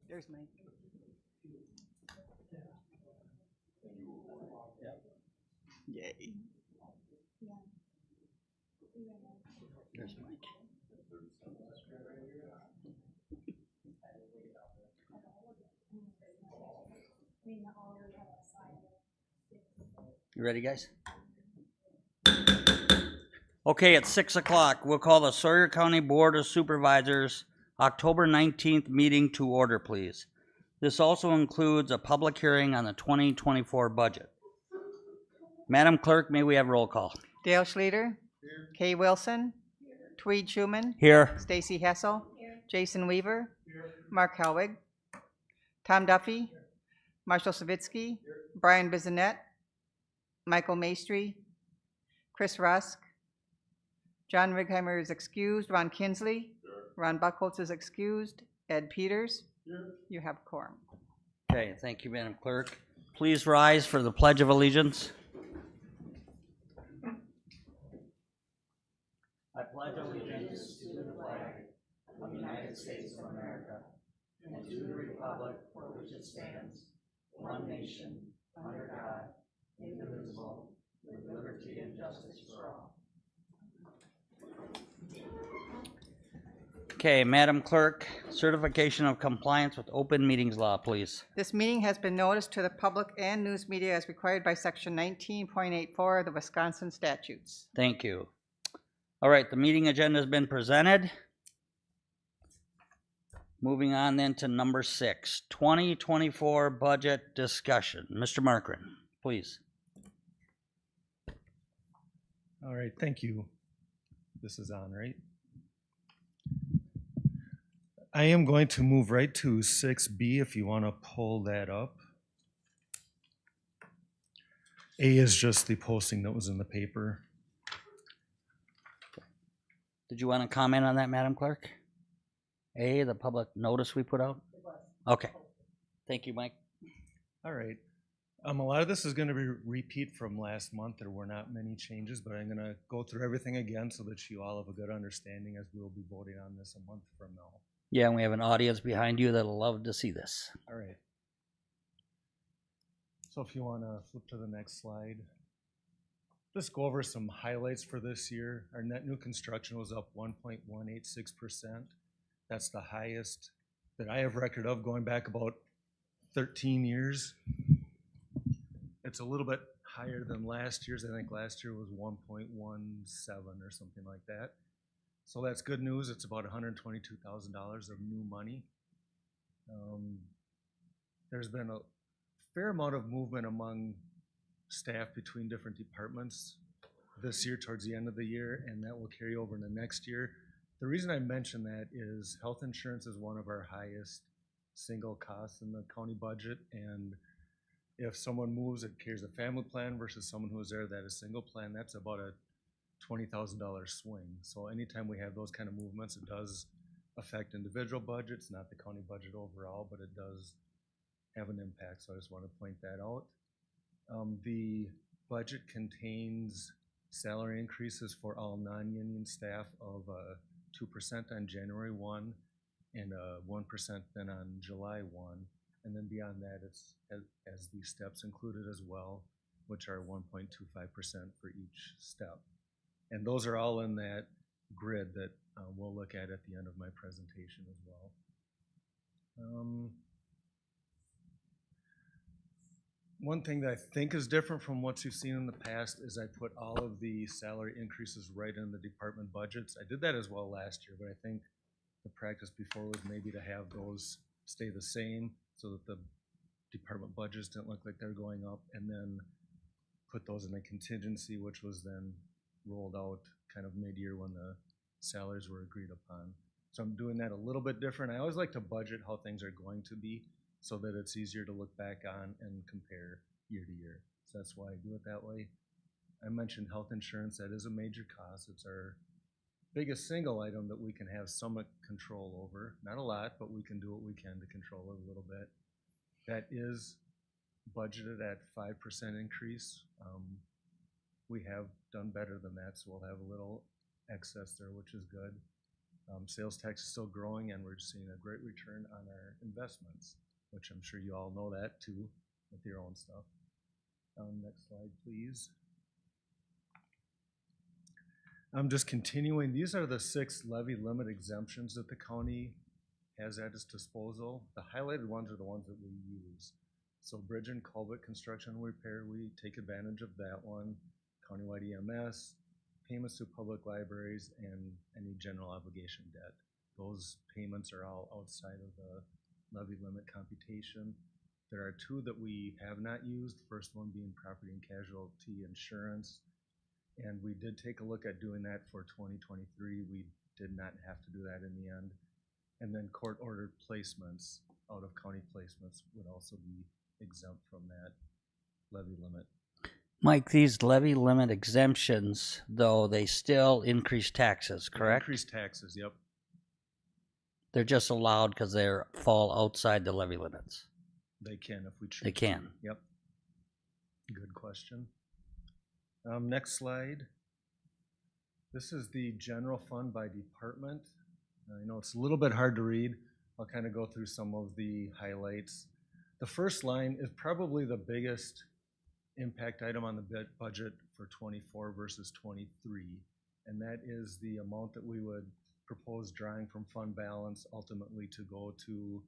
There's Mike. Yay. There's Mike. You ready, guys? Okay, at 6 o'clock, we'll call the Sawyer County Board of Supervisors October 19th meeting to order, please. This also includes a public hearing on the 2024 budget. Madam Clerk, may we have roll call? Dale Schluter. Here. Kay Wilson. Here. Tweed Schuman. Here. Stacy Hessel. Here. Jason Weaver. Here. Mark Helwig. Tom Duffy. Here. Marshall Savitsky. Here. Brian Bissonette. Michael Maestri. Chris Rusk. John Righeimer is excused. Ron Kinsley. Here. Ron Buckholz is excused. Ed Peters. Here. You have quorum. Okay, thank you, Madam Clerk. Please rise for the Pledge of Allegiance. I pledge allegiance to the flag of the United States of America and to the republic for which it stands, one nation, under God, indivisible, with liberty and justice for all. Okay, Madam Clerk, certification of compliance with open meetings law, please. This meeting has been noticed to the public and news media as required by section 19.84 of the Wisconsin statutes. Thank you. All right, the meeting agenda has been presented. Moving on then to number 6, 2024 budget discussion. Mr. Markren, please. All right, thank you. This is on, right? I am going to move right to 6B if you want to pull that up. A is just the posting that was in the paper. Did you want to comment on that, Madam Clerk? A, the public notice we put out? Okay. Thank you, Mike. All right. A lot of this is going to be repeat from last month. There were not many changes, but I'm going to go through everything again so that you all have a good understanding as we will be voting on this a month from now. Yeah, and we have an audience behind you that'll love to see this. All right. So if you want to flip to the next slide. Just go over some highlights for this year. Our net new construction was up 1.186%. That's the highest that I have record of going back about 13 years. It's a little bit higher than last year's. I think last year was 1.17 or something like that. So that's good news. It's about $122,000 of new money. There's been a fair amount of movement among staff between different departments this year towards the end of the year, and that will carry over into next year. The reason I mention that is health insurance is one of our highest single costs in the county budget, and if someone moves that carries a family plan versus someone who is there that is single plan, that's about a $20,000 swing. So anytime we have those kind of movements, it does affect individual budgets, not the county budget overall, but it does have an impact, so I just want to point that out. The budget contains salary increases for all non-union staff of 2% on January 1 and 1% then on July 1. And then beyond that, it's has these steps included as well, which are 1.25% for each step. And those are all in that grid that we'll look at the end of my presentation as well. One thing that I think is different from what you've seen in the past is I put all of the salary increases right in the department budgets. I did that as well last year, but I think the practice before was maybe to have those stay the same so that the department budgets didn't look like they're going up, and then put those in a contingency, which was then rolled out kind of mid-year when the salaries were agreed upon. So I'm doing that a little bit different. I always like to budget how things are going to be, so that it's easier to look back on and compare year to year. So that's why I do it that way. I mentioned health insurance. That is a major cost. It's our biggest single item that we can have somewhat control over. Not a lot, but we can do what we can to control it a little bit. That is budgeted at 5% increase. We have done better than that, so we'll have a little excess there, which is good. Sales tax is still growing, and we're seeing a great return on our investments, which I'm sure you all know that too with your own stuff. Next slide, please. I'm just continuing. These are the 6 levy limit exemptions that the county has at its disposal. The highlighted ones are the ones that we use. So bridge and culvert construction and repair, we take advantage of that one. Countywide EMS, payments to public libraries, and any general obligation debt. Those payments are all outside of the levy limit computation. There are 2 that we have not used, first one being property and casualty insurance. And we did take a look at doing that for 2023. We did not have to do that in the end. And then court-ordered placements, out-of-county placements, would also be exempt from that levy limit. Mike, these levy limit exemptions, though, they still increase taxes, correct? Increased taxes, yep. They're just allowed because they fall outside the levy limits. They can if we choose. They can. To. Yep. Good question. Next slide. This is the general fund by department. I know it's a little bit hard to read. I'll kind of go through some of the highlights. The first line is probably the biggest impact item on the budget for 24 versus 23, and that is the amount that we would propose drawing from fund balance ultimately to go to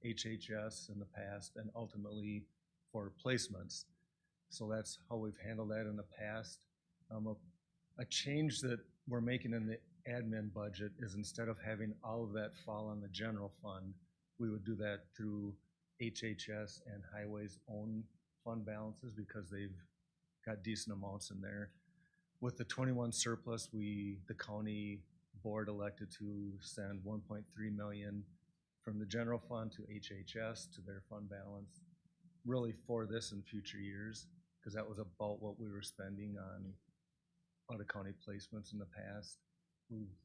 HHS in the past and ultimately for placements. So that's how we've handled that in the past. A change that we're making in the admin budget is instead of having all of that fall on the general fund, we would do that through HHS and Highway's own fund balances because they've got decent amounts in there. With the 21 surplus, the county board elected to send 1.3 million from the general fund to HHS to their fund balance, really for this and future years, because that was about what we were spending on out-of-county placements in the past. We've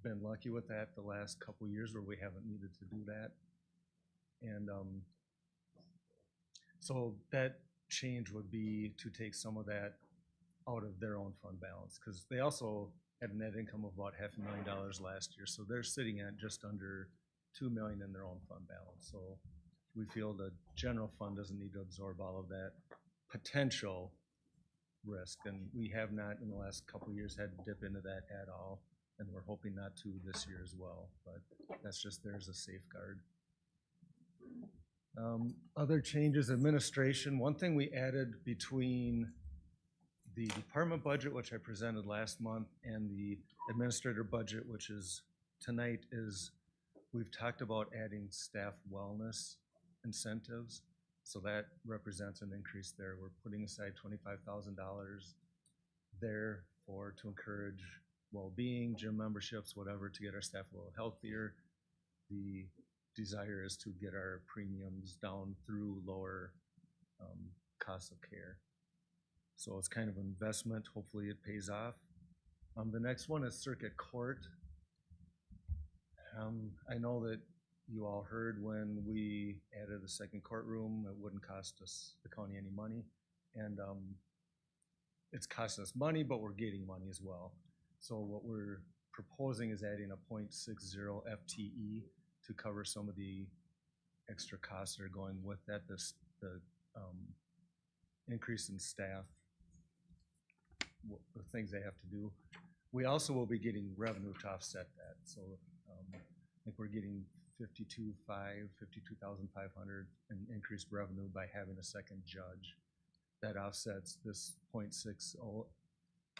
been lucky with that the last couple of years where we haven't needed to do that. And so that change would be to take some of that out of their own fund balance, because they also had a net income of about $500,000 last year. So they're sitting at just under $2 million in their own fund balance. So we feel the general fund doesn't need to absorb all of that potential risk. And we have not in the last couple of years had to dip into that at all. And we're hoping not to this year as well, but that's just there as a safeguard. Other changes, administration. One thing we added between the department budget, which I presented last month, and the administrator budget, which is tonight, is we've talked about adding staff wellness incentives. So that represents an increase there. We're putting aside $25,000 there to encourage well-being, gym memberships, whatever, to get our staff a little healthier. The desire is to get our premiums down through lower costs of care. So it's kind of an investment. Hopefully it pays off. The next one is circuit court. I know that you all heard when we added a second courtroom, it wouldn't cost us, the county, any money. And it's costing us money, but we're getting money as well. So what we're proposing is adding a 0.60 FTE to cover some of the extra costs that are going with that, the increase in staff, the things they have to do. We also will be getting revenue to offset that. So I think we're getting 52,500 in increased revenue by having a second judge. That offsets this 0.60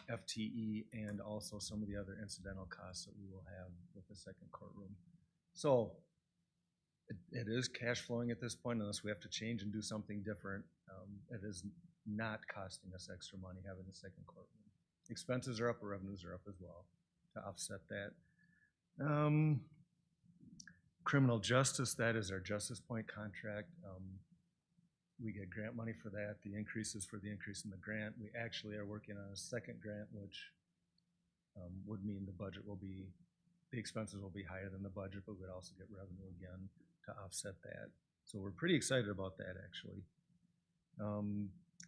FTE and also some of the other incidental costs that we will have with the second courtroom. So it is cash flowing at this point unless we have to change and do something different. It is not costing us extra money having the second courtroom. Expenses are up, or revenues are up as well to offset that. Criminal justice, that is our Justice Point contract. We get grant money for that. The increase is for the increase in the grant. We actually are working on a second grant, which would mean the budget will be, the expenses will be higher than the budget, but we'd also get revenue again to offset that. So we're pretty excited about that, actually.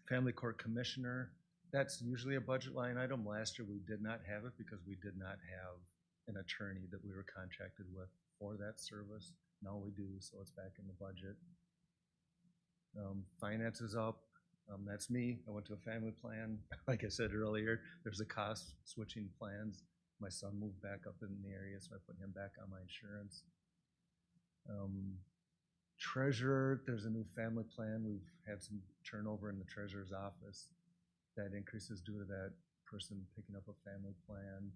Family Court Commissioner, that's usually a budget line item. Last year we did not have it because we did not have an attorney that we were contracted with for that service. Now we do, so it's back in the budget. Finance is up. That's me. I went to a family plan. Like I said earlier, there's a cost switching plans. My son moved back up in the area, so I put him back on my insurance. Treasurer, there's a new family plan. We've had some turnover in the treasurer's office. That increase is due to that person picking up a family plan.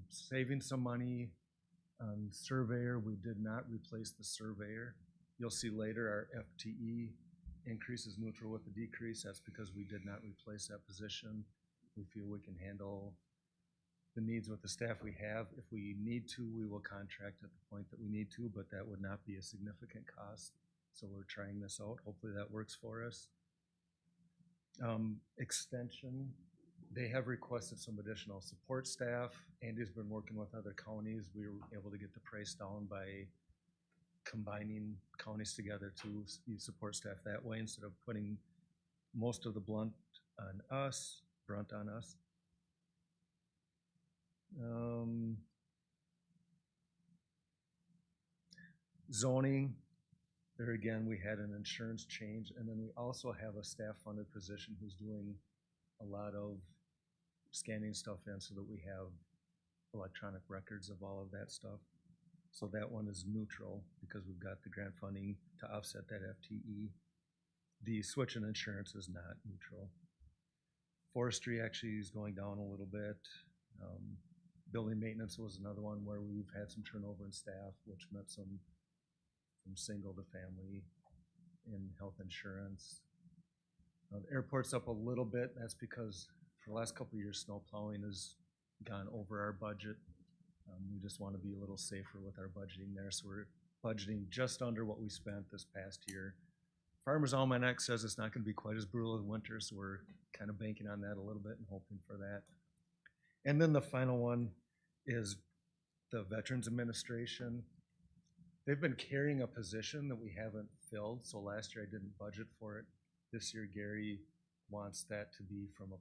Saving some money on surveyor. We did not replace the surveyor. You'll see later our FTE increase is neutral with the decrease. That's because we did not replace that position. We feel we can handle the needs with the staff we have. If we need to, we will contract at the point that we need to, but that would not be a significant cost. So we're trying this out. Hopefully that works for us. Extension, they have requested some additional support staff. Andy's been working with other counties. We were able to get the price down by combining counties together to use support staff that way instead of putting most of the brunt on us. Zoning, there again, we had an insurance change, and then we also have a staff-funded position who's doing a lot of scanning stuff in so that we have electronic records of all of that stuff. So that one is neutral because we've got the grant funding to offset that FTE. The switch in insurance is not neutral. Forestry actually is going down a little bit. Building maintenance was another one where we've had some turnover in staff, which meant some from single to family in health insurance. The airport's up a little bit. That's because for the last couple of years, snow plowing has gone over our budget. We just want to be a little safer with our budgeting there. So we're budgeting just under what we spent this past year. Farmer's Almanac says it's not going to be quite as brutal as winter, so we're kind of banking on that a little bit and hoping for that. And then the final one is the Veterans Administration. They've been carrying a position that we haven't filled, so last year I didn't budget for it. This year Gary wants that to be from a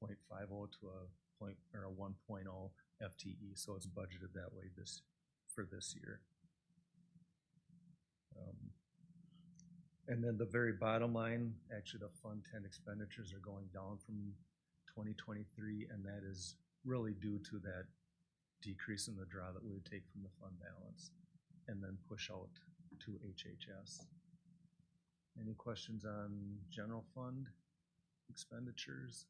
0.50 to a 1.0 FTE, so it's budgeted that way for this year. And then the very bottom line, actually the Fund 10 expenditures are going down from 2023, and that is really due to that decrease in the draw that we would take from the fund balance and then push out to HHS. Any questions on general fund expenditures?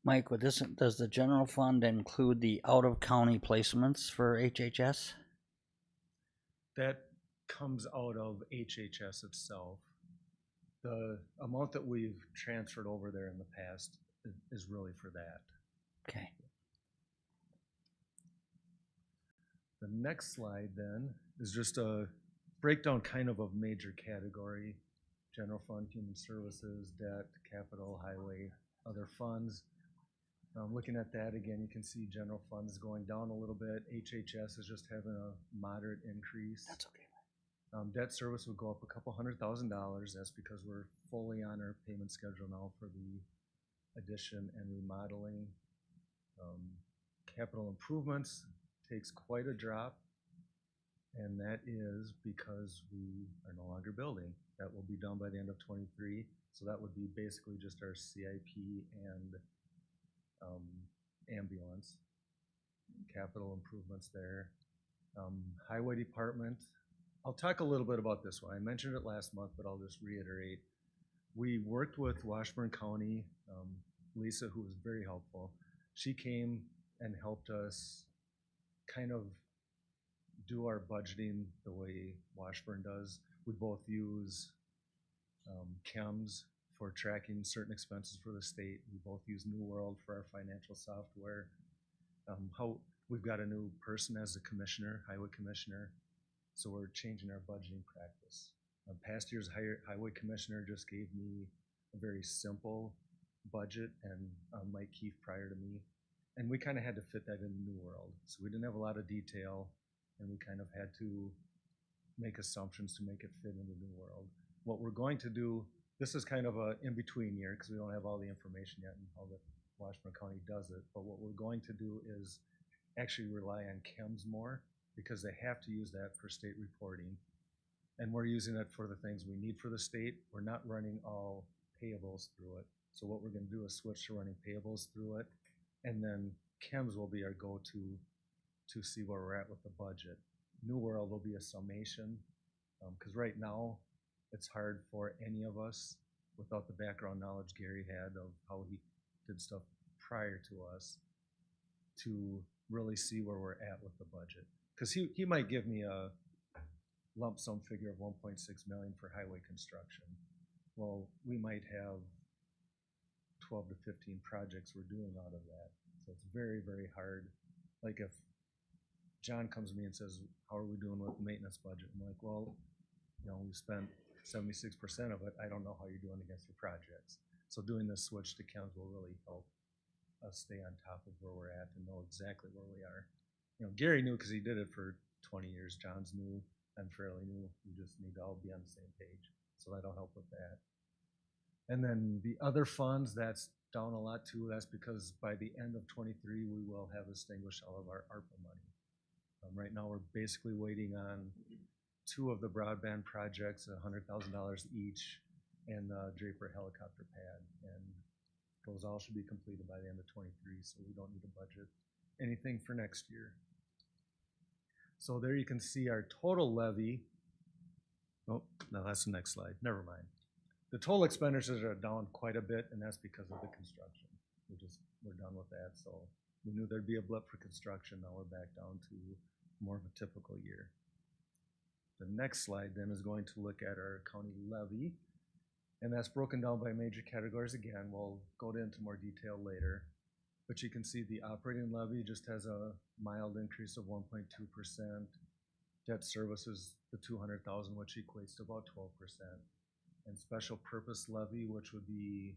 Mike, does the general fund include the out-of-county placements for HHS? That comes out of HHS itself. The amount that we've transferred over there in the past is really for that. Okay. The next slide then is just a breakdown kind of major category: general fund, human services, debt, capital, highway, other funds. Looking at that again, you can see general fund is going down a little bit. HHS is just having a moderate increase. That's okay. Debt service will go up a couple $100,000. That's because we're fully on our payment schedule now for the addition and remodeling. Capital improvements takes quite a drop, and that is because we are no longer building. That will be done by the end of 23, so that would be basically just our CIP and ambulance. Capital improvements there. Highway department, I'll talk a little bit about this one. I mentioned it last month, but I'll just reiterate. We worked with Washburn County, Lisa, who was very helpful. She came and helped us kind of do our budgeting the way Washburn does. We both use CHEMS for tracking certain expenses for the state. We both use New World for our financial software. We've got a new person as a commissioner, highway commissioner, so we're changing our budgeting practice. Past year's highway commissioner just gave me a very simple budget, and Mike Keefe prior to me, and we kind of had to fit that in New World. So we didn't have a lot of detail, and we kind of had to make assumptions to make it fit into New World. What we're going to do, this is kind of a in-between year because we don't have all the information yet and how the Washburn County does it, but what we're going to do is actually rely on chems more because they have to use that for state reporting. And we're using it for the things we need for the state. We're not running all payables through it. So what we're gonna do is switch to running payables through it. And then chems will be our go-to to see where we're at with the budget. New World will be a summation, because right now it's hard for any of us without the background knowledge Gary had of how he did stuff prior to us to really see where we're at with the budget. Because he might give me a lump sum figure of 1.6 million for highway construction. Well, we might have 12 to 15 projects we're doing out of that. So it's very, very hard. Like if John comes to me and says, how are we doing with the maintenance budget? I'm like, well, you know, we spent 76% of it. I don't know how you're doing against your projects. So doing this switch to chems will really help us stay on top of where we're at and know exactly where we are. You know, Gary knew because he did it for 20 years. John's new. I'm fairly new. We just need to all be on the same page. So that'll help with that. And then the other funds, that's down a lot too. That's because by the end of 23, we will have extinguished all of our ARPA money. Right now, we're basically waiting on 2 of the broadband projects, $100,000 each, and the Draper helicopter pad. And those all should be completed by the end of 23, so we don't need to budget anything for next year. So there you can see our total levy. Oh, no, that's the next slide. Never mind. The total expenditures are down quite a bit, and that's because of the construction. We're done with that. So we knew there'd be a blip for construction. Now we're back down to more of a typical year. The next slide then is going to look at our county levy, and that's broken down by major categories again. We'll go into more detail later. But you can see the operating levy just has a mild increase of 1.2%. Debt services, the 200,000, which equates to about 12%. And special purpose levy, which would be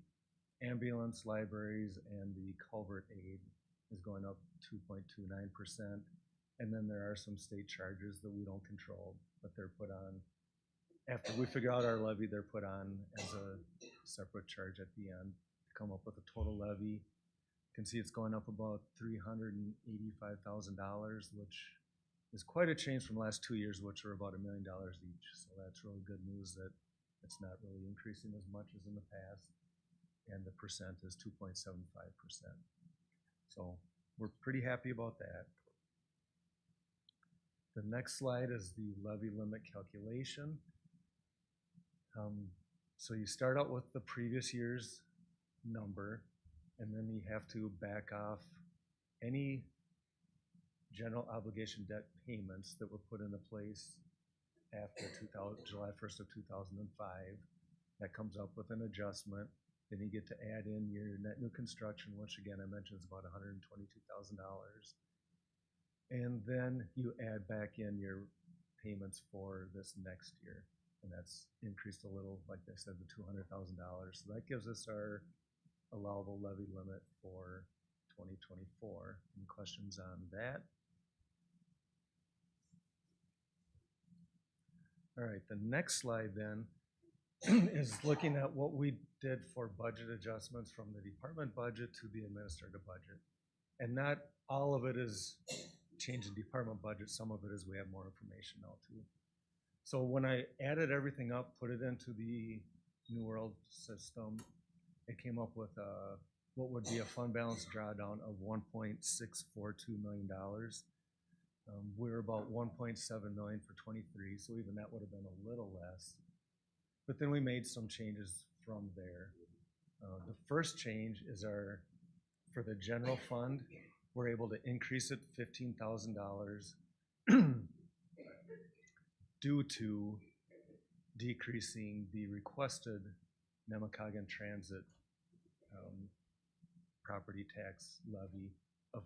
ambulance, libraries, and the culvert aid, is going up 2.29%. And then there are some state charges that we don't control, but they're put on, after we figure out our levy, they're put on as a separate charge at the end to come up with a total levy. You can see it's going up about $385,000, which is quite a change from the last 2 years, which are about $1 million each. So that's really good news that it's not really increasing as much as in the past. And the percent is 2.75%. So we're pretty happy about that. The next slide is the levy limit calculation. So you start out with the previous year's number, and then you have to back off any general obligation debt payments that were put into place after July 1st of 2005. That comes up with an adjustment. Then you get to add in your net new construction, which again I mentioned is about $122,000. And then you add back in your payments for this next year. And that's increased a little, like I said, the $200,000. So that gives us our allowable levy limit for 2024. Any questions on that? All right, the next slide then is looking at what we did for budget adjustments from the department budget to the administrative budget. And not all of it is changing department budget. Some of it is we have more information now too. So when I added everything up, put it into the New World system, it came up with what would be a fund balance drawdown of $1.642 million. We're about 1.7 million for 23, so even that would have been a little less. But then we made some changes from there. The first change is for the general fund, we're able to increase it $15,000 due to decreasing the requested Nemacoggin Transit property tax levy of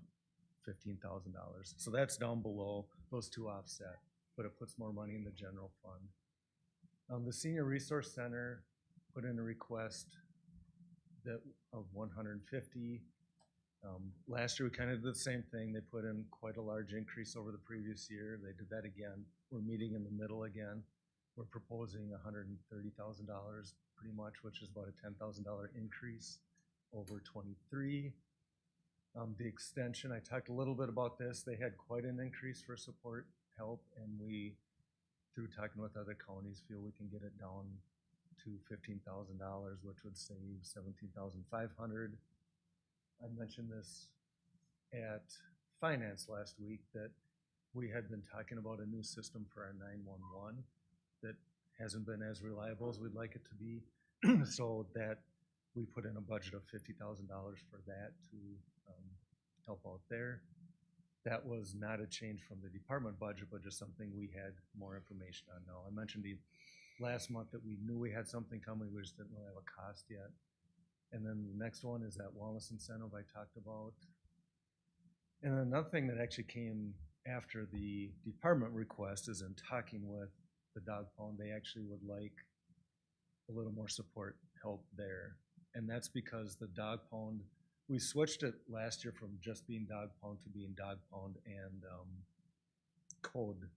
$15,000. So that's down below, those two offset, but it puts more money in the general fund. The Senior Resource Center put in a request of 150. Last year we kind of did the same thing. They put in quite a large increase over the previous year. They did that again. We're meeting in the middle again. We're proposing $130,000 pretty much, which is about a $10,000 increase. over 23. The extension, I talked a little bit about this. They had quite an increase for support help, and we, through talking with other counties, feel we can get it down to $15,000, which would save $17,500. I mentioned this at finance last week that we had been talking about a new system for our 911 that hasn't been as reliable as we'd like it to be. So that we put in a budget of $50,000 for that to help out there. That was not a change from the department budget, but just something we had more information on now. I mentioned last month that we knew we had something coming, we just didn't really have a cost yet. And then the next one is that wellness incentive I talked about. And another thing that actually came after the department request is in talking with the dog pound, they actually would like a little more support help there. And that's because the dog pound, we switched it last year from just being dog pound to being dog pound and code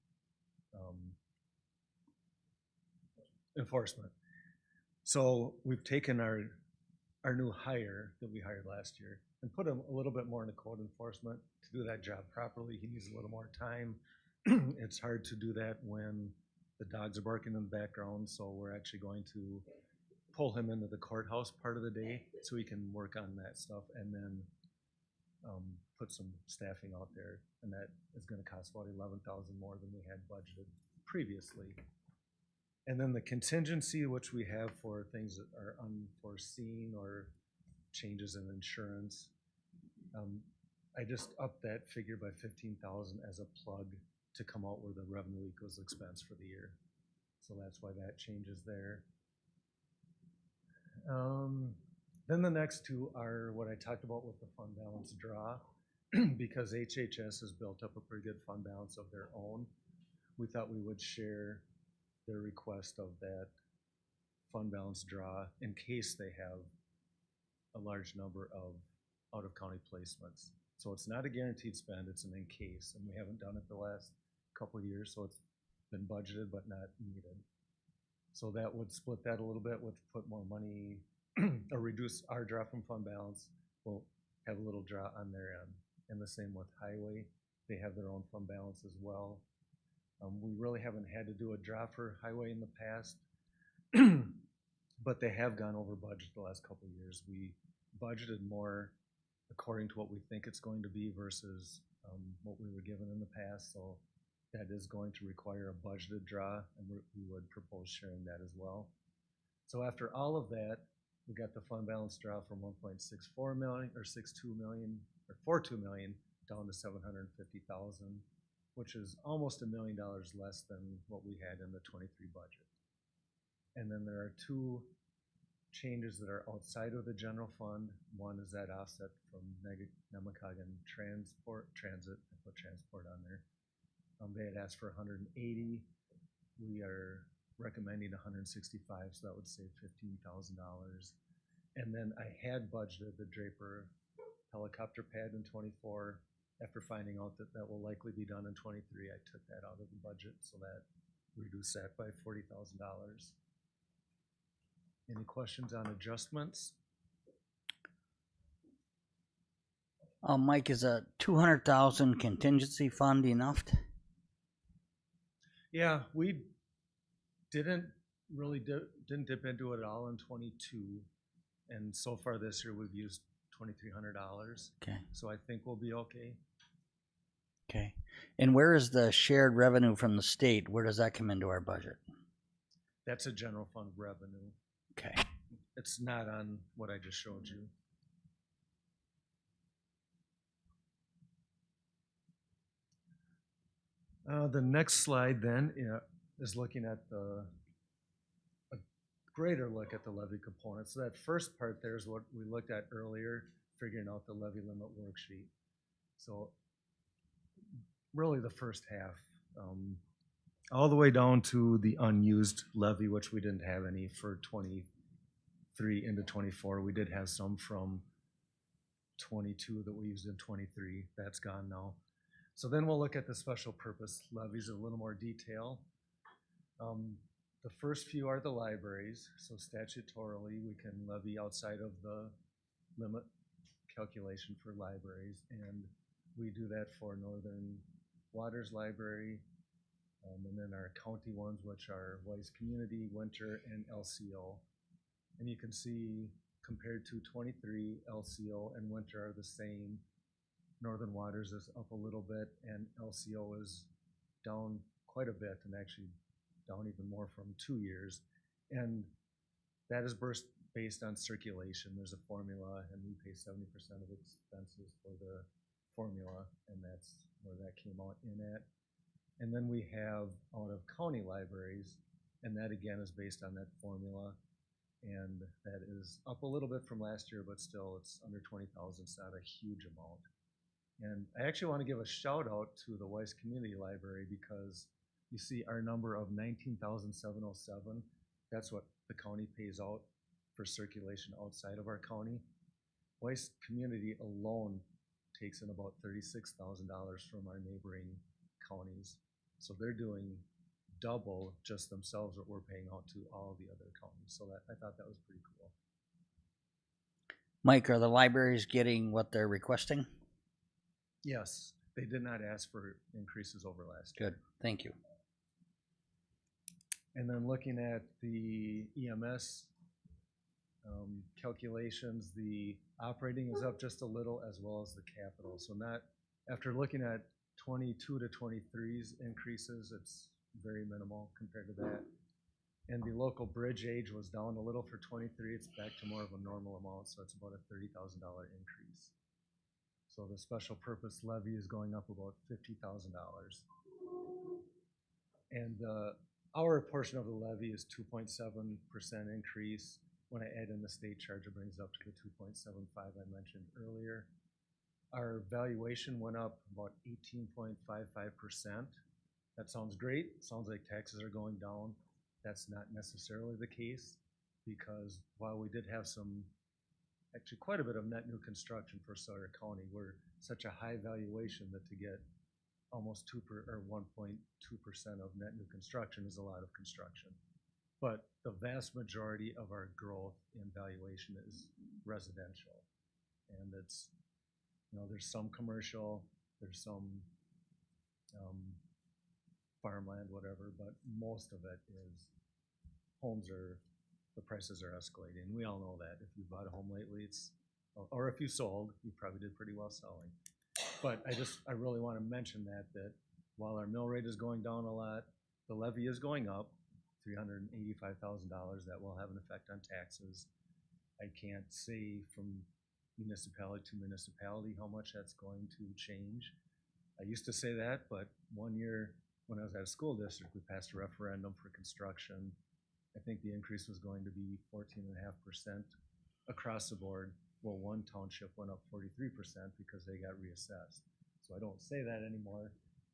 enforcement. So we've taken our new hire that we hired last year and put him a little bit more into code enforcement to do that job properly. He needs a little more time. It's hard to do that when the dogs are barking in the background, so we're actually going to pull him into the courthouse part of the day so he can work on that stuff, and then put some staffing out there, and that is going to cost about $11,000 more than we had budgeted previously. And then the contingency, which we have for things that are unforeseen or changes in insurance, I just upped that figure by $15,000 as a plug to come out where the revenue equals expense for the year. So that's why that changes there. Then the next two are what I talked about with the fund balance draw. Because HHS has built up a pretty good fund balance of their own, we thought we would share their request of that fund balance draw in case they have a large number of out-of-county placements. So it's not a guaranteed spend, it's an in case, and we haven't done it the last couple of years, so it's been budgeted but not needed. So that would split that a little bit, would put more money or reduce our draw from fund balance. We'll have a little draw on their end. And the same with highway, they have their own fund balance as well. We really haven't had to do a draw for highway in the past, but they have gone over budget the last couple of years. We budgeted more according to what we think it's going to be versus what we were given in the past. So that is going to require a budgeted draw, and we would propose sharing that as well. So after all of that, we got the fund balance draw from 1.64 million or 62 million or 42 million down to 750,000, which is almost $1 million less than what we had in the 23 budget. And then there are two changes that are outside of the general fund. One is that offset from Nemacogan transit. I put transport on there. They had asked for 180. We are recommending 165, so that would save $15,000. And then I had budgeted the Draper helicopter pad in 24. After finding out that that will likely be done in 23, I took that out of the budget, so that reduced that by $40,000. Any questions on adjustments? Mike, is a 200,000 contingency fund enough? Yeah, we didn't really didn't dip into it at all in 22, and so far this year we've used $2,300. Okay. So I think we'll be okay. Okay. And where is the shared revenue from the state? Where does that come into our budget? That's a general fund revenue. Okay. It's not on what I just showed you. The next slide then is looking at a greater look at the levy component. So that first part there is what we looked at earlier, figuring out the levy limit worksheet. So really the first half, all the way down to the unused levy, which we didn't have any for 23 into 24. We did have some from 22 that we used in 23. That's gone now. So then we'll look at the special purpose levies in a little more detail. The first few are the libraries. So statutorily, we can levy outside of the limit calculation for libraries, and we do that for Northern Waters Library, and then our county ones, which are Wise Community, Winter, and LCO. And you can see compared to 23, LCO and Winter are the same. Northern Waters is up a little bit, and LCO is down quite a bit, and actually down even more from 2 years. And that is based on circulation. There's a formula, and we pay 70% of expenses for the formula, and that's where that came out in at. And then we have out of county libraries, and that again is based on that formula, and that is up a little bit from last year, but still it's under 20,000. It's not a huge amount. And I actually want to give a shout out to the Weiss Community Library, because you see our number of 19,707. That's what the county pays out for circulation outside of our county. Weiss Community alone takes in about $36,000 from our neighboring counties. So they're doing double just themselves what we're paying out to all the other counties. So that, I thought that was pretty cool. Mike, are the libraries getting what they're requesting? Yes, they did not ask for increases over last year. Good, thank you. And then looking at the EMS calculations, the operating is up just a little, as well as the capital. So not, after looking at 22 to 23's increases, it's very minimal compared to that. And the local bridge age was down a little for 23. It's back to more of a normal amount, so it's about a $30,000 increase. So the special purpose levy is going up about $50,000. And our portion of the levy is 2.7% increase. When I add in the state charge, it brings it up to the 2.75 I mentioned earlier. Our valuation went up about 18.55%. That sounds great. Sounds like taxes are going down. That's not necessarily the case, because while we did have actually quite a bit of net new construction for Sawyer County, we're such a high valuation that to get almost 1.2% of net new construction is a lot of construction. But the vast majority of our growth in valuation is residential, and it's, there's some commercial, there's some farmland, whatever, but most of it is the prices are escalating. We all know that. If you bought a home lately, or if you sold, you probably did pretty well selling. But I really want to mention that while our mill rate is going down a lot, the levy is going up, $385,000. That will have an effect on taxes. I can't say from municipality to municipality how much that's going to change. I used to say that, but one year when I was at a school district, we passed a referendum for construction. I think the increase was going to be 14.5% across the board. Well, one township went up 43% because they got reassessed. So I don't say that anymore,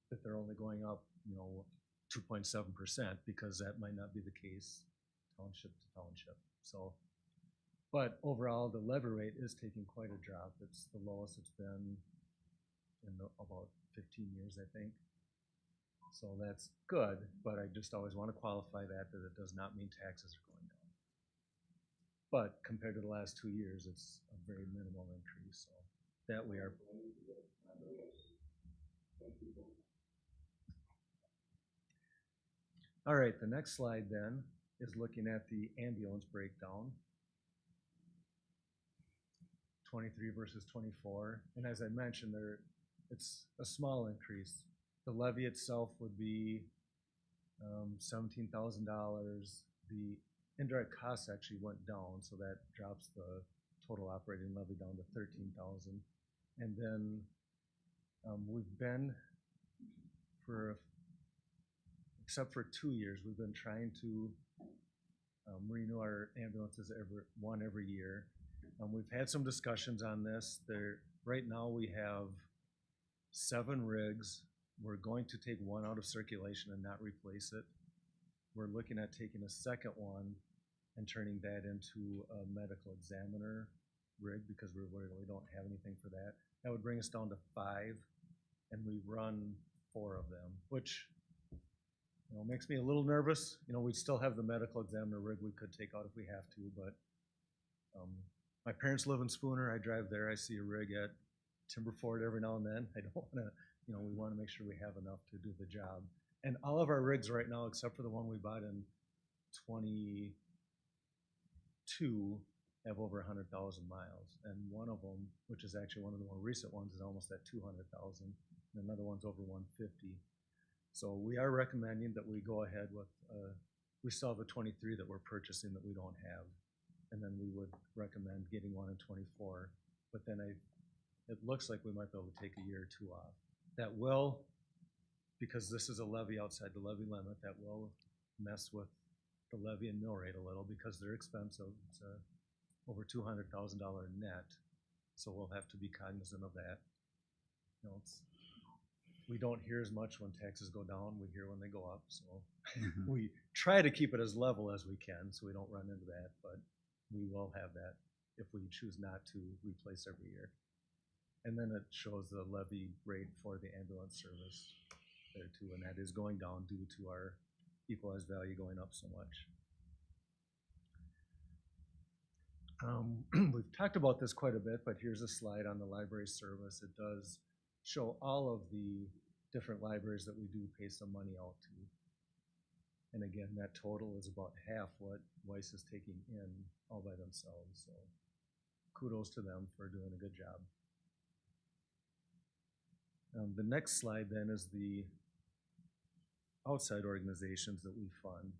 that they're only going up, 2.7%, because that might not be the case township to township. So, but overall, the levy rate is taking quite a drop. It's the lowest it's been in about 15 years, I think. So that's good, but I just always want to qualify that it does not mean taxes are going down. But compared to the last 2 years, it's a very minimal increase. So that we are. All right, the next slide then is looking at the ambulance breakdown. 23 versus 24. And as I mentioned, it's a small increase. The levy itself would be $17,000. The indirect costs actually went down, so that drops the total operating levy down to $13,000. And then we've been, except for 2 years, we've been trying to renew our ambulances every year. We've had some discussions on this. Right now we have 7 rigs. We're going to take one out of circulation and not replace it. We're looking at taking a second one and turning that into a medical examiner rig, because we really don't have anything for that. That would bring us down to 5, and we run 4 of them, which makes me a little nervous. We'd still have the medical examiner rig we could take out if we have to, but My parents live in Spooner. I drive there. I see a rig at Timber Ford every now and then. I don't want to, we want to make sure we have enough to do the job. And all of our rigs right now, except for the one we bought in 22, have over 100,000 miles. And one of them, which is actually one of the more recent ones, is almost at 200,000. And another one's over 150. So we are recommending that we go ahead with, we still have a 23 that we're purchasing that we don't have. And then we would recommend getting one in 24. But then it looks like we might be able to take a year or two off. That will, because this is a levy outside the levy limit, that will mess with the levy and mill rate a little because they're expensive. It's over $200,000 net. So we'll have to be cognizant of that. We don't hear as much when taxes go down. We hear when they go up. So we try to keep it as level as we can so we don't run into that. But we will have that if we choose not to replace every year. And then it shows the levy rate for the ambulance service there too, and that is going down due to our equalized value going up so much. We've talked about this quite a bit, but here's a slide on the library service. It does show all of the different libraries that we do pay some money out to. And again, that total is about half what Weiss is taking in all by themselves. So kudos to them for doing a good job. The next slide then is the outside organizations that we fund.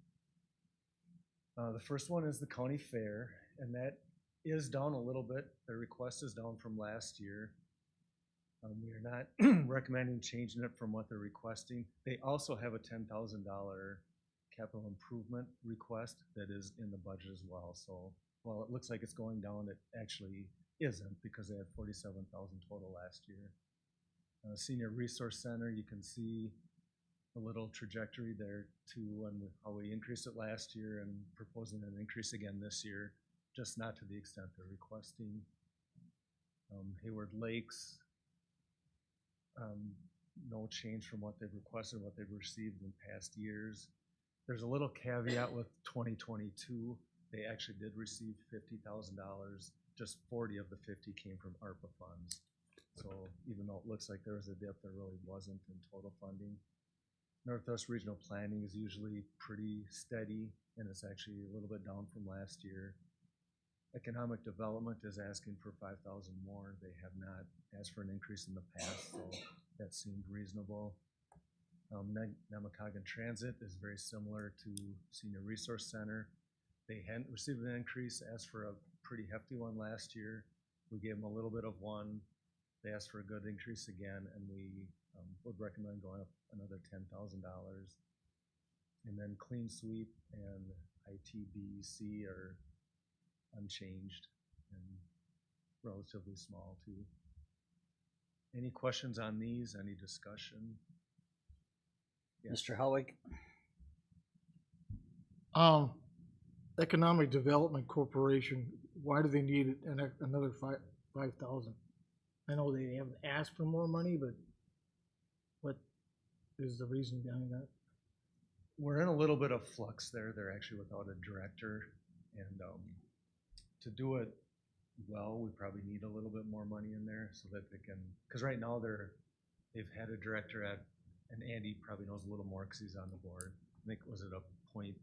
The first one is the county fair, and that is down a little bit. The request is down from last year. We are not recommending changing it from what they're requesting. They also have a $10,000 capital improvement request that is in the budget as well. So while it looks like it's going down, it actually isn't because they had 47,000 total last year. Senior Resource Center, you can see a little trajectory there too, and how we increased it last year and proposing an increase again this year, just not to the extent they're requesting. Hayward Lakes, no change from what they've requested, what they've received in past years. There's a little caveat with 2022. They actually did receive $50,000. Just 40 of the 50 came from ARPA funds. So even though it looks like there was a dip, there really wasn't in total funding. Northwest Regional Planning is usually pretty steady, and it's actually a little bit down from last year. Economic Development is asking for 5,000 more. They have not asked for an increase in the past, so that seemed reasonable. Nemacoggin Transit is very similar to Senior Resource Center. They hadn't received an increase, asked for a pretty hefty one last year. We gave them a little bit of one. They asked for a good increase again, and we would recommend going up another $10,000. And then Clean Sweep and ITBC are unchanged and relatively small too. Any questions on these? Any discussion? Yes. Mr. Howick? Economic Development Corporation, why do they need another 5,000? I know they haven't asked for more money, but what is the reason behind that? We're in a little bit of flux there. They're actually without a director, and to do it well, we probably need a little bit more money in there so that they can, because right now they've had a director at, and Andy probably knows a little more because he's on the board. I think, was it a 0.7,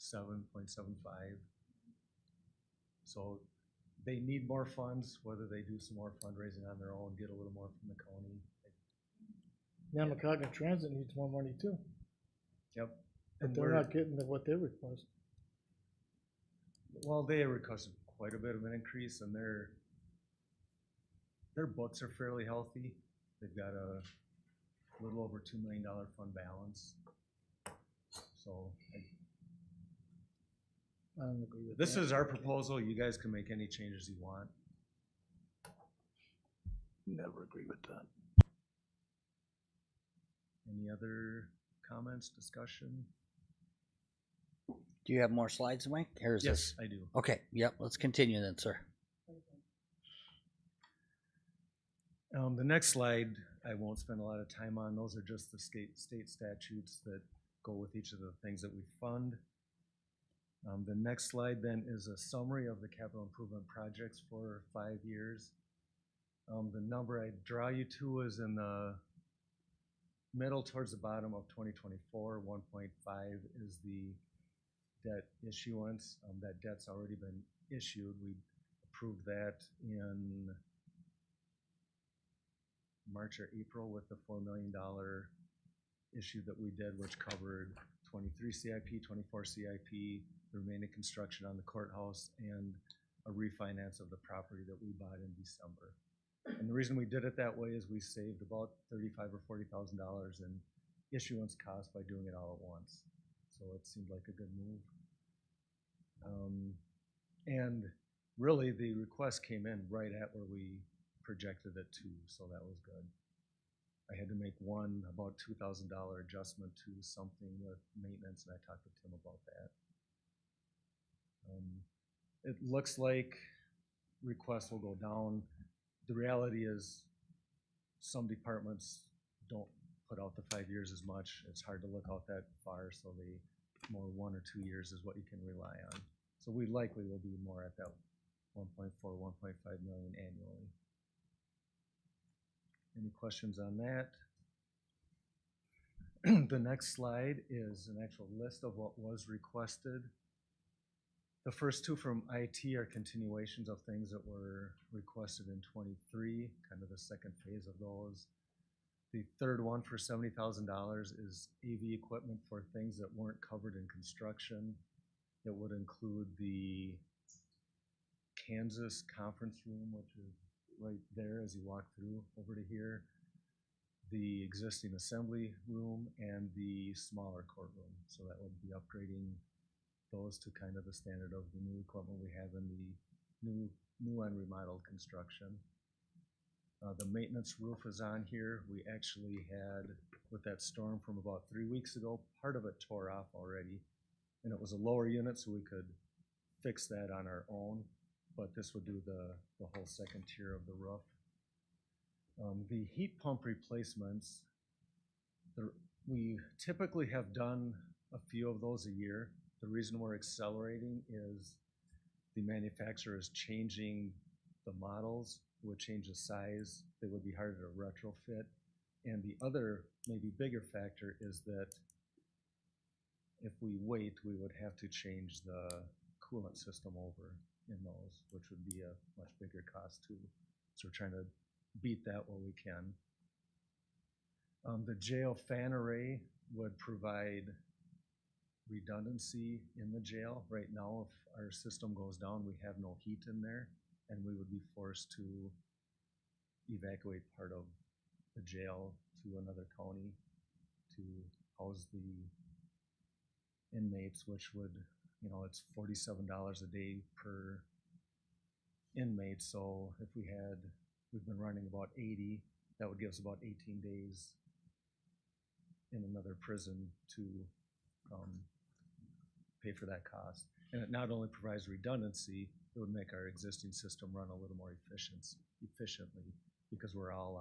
0.75? So they need more funds, whether they do some more fundraising on their own, get a little more from the county. Nemacoggin Transit needs more money too, Yep. but they're not getting what they request. Well, they requested quite a bit of an increase, and their books are fairly healthy. They've got a little over $2 million fund balance. So I don't agree with this that. is our proposal. You guys can make any changes you want. Never agree with that. Any other comments, discussion? Do you have more slides, Mike? Here's Yes, this. I do. Okay, yep, let's continue then, sir. The next slide, I won't spend a lot of time on. Those are just the state statutes that go with each of the things that we fund. The next slide then is a summary of the capital improvement projects for 5 years. The number I draw you to is in the middle towards the bottom of 2024. 1.5 is the debt issuance. That debt's already been issued. We approved that in March or April with the $4 million issue that we did, which covered 23 CIP, 24 CIP, the remaining construction on the courthouse, and a refinance of the property that we bought in December. And the reason we did it that way is we saved about $35,000 or $40,000 in issuance costs by doing it all at once. So it seemed like a good move. And really, the request came in right at where we projected it to, so that was good. I had to make one about $2,000 adjustment to something with maintenance, and I talked to Tim about that. It looks like requests will go down. The reality is some departments don't put out the 5 years as much. It's hard to look out that far, so the more 1 or 2 years is what you can rely on. So we likely will be more at that 1.4, 1.5 million annually. Any questions on that? The next slide is an actual list of what was requested. The first two from IT are continuations of things that were requested in 23, kind of the second phase of those. The third one for $70,000 is AV equipment for things that weren't covered in construction. It would include the Kansas conference room, which is right there as you walk through over to here, the existing assembly room, and the smaller courtroom. So that would be upgrading those to kind of the standard of the new equipment we have in the new and remodeled construction. The maintenance roof is on here. We actually had, with that storm from about 3 weeks ago, part of it tore off already, and it was a lower unit, so we could fix that on our own, but this would do the whole second tier of the roof. The heat pump replacements, we typically have done a few of those a year. The reason we're accelerating is the manufacturer is changing the models, would change the size, they would be harder to retrofit. And the other, maybe bigger factor is that if we wait, we would have to change the coolant system over in those, which would be a much bigger cost too. So we're trying to beat that while we can. The jail fan array would provide redundancy in the jail. Right now, if our system goes down, we have no heat in there, and we would be forced to evacuate part of the jail to another county to house the inmates, which would, you know, it's $47 a day per inmate. So if we've been running about 80, that would give us about 18 days in another prison to pay for that cost. And it not only provides redundancy, it would make our existing system run a little more efficiently because we're all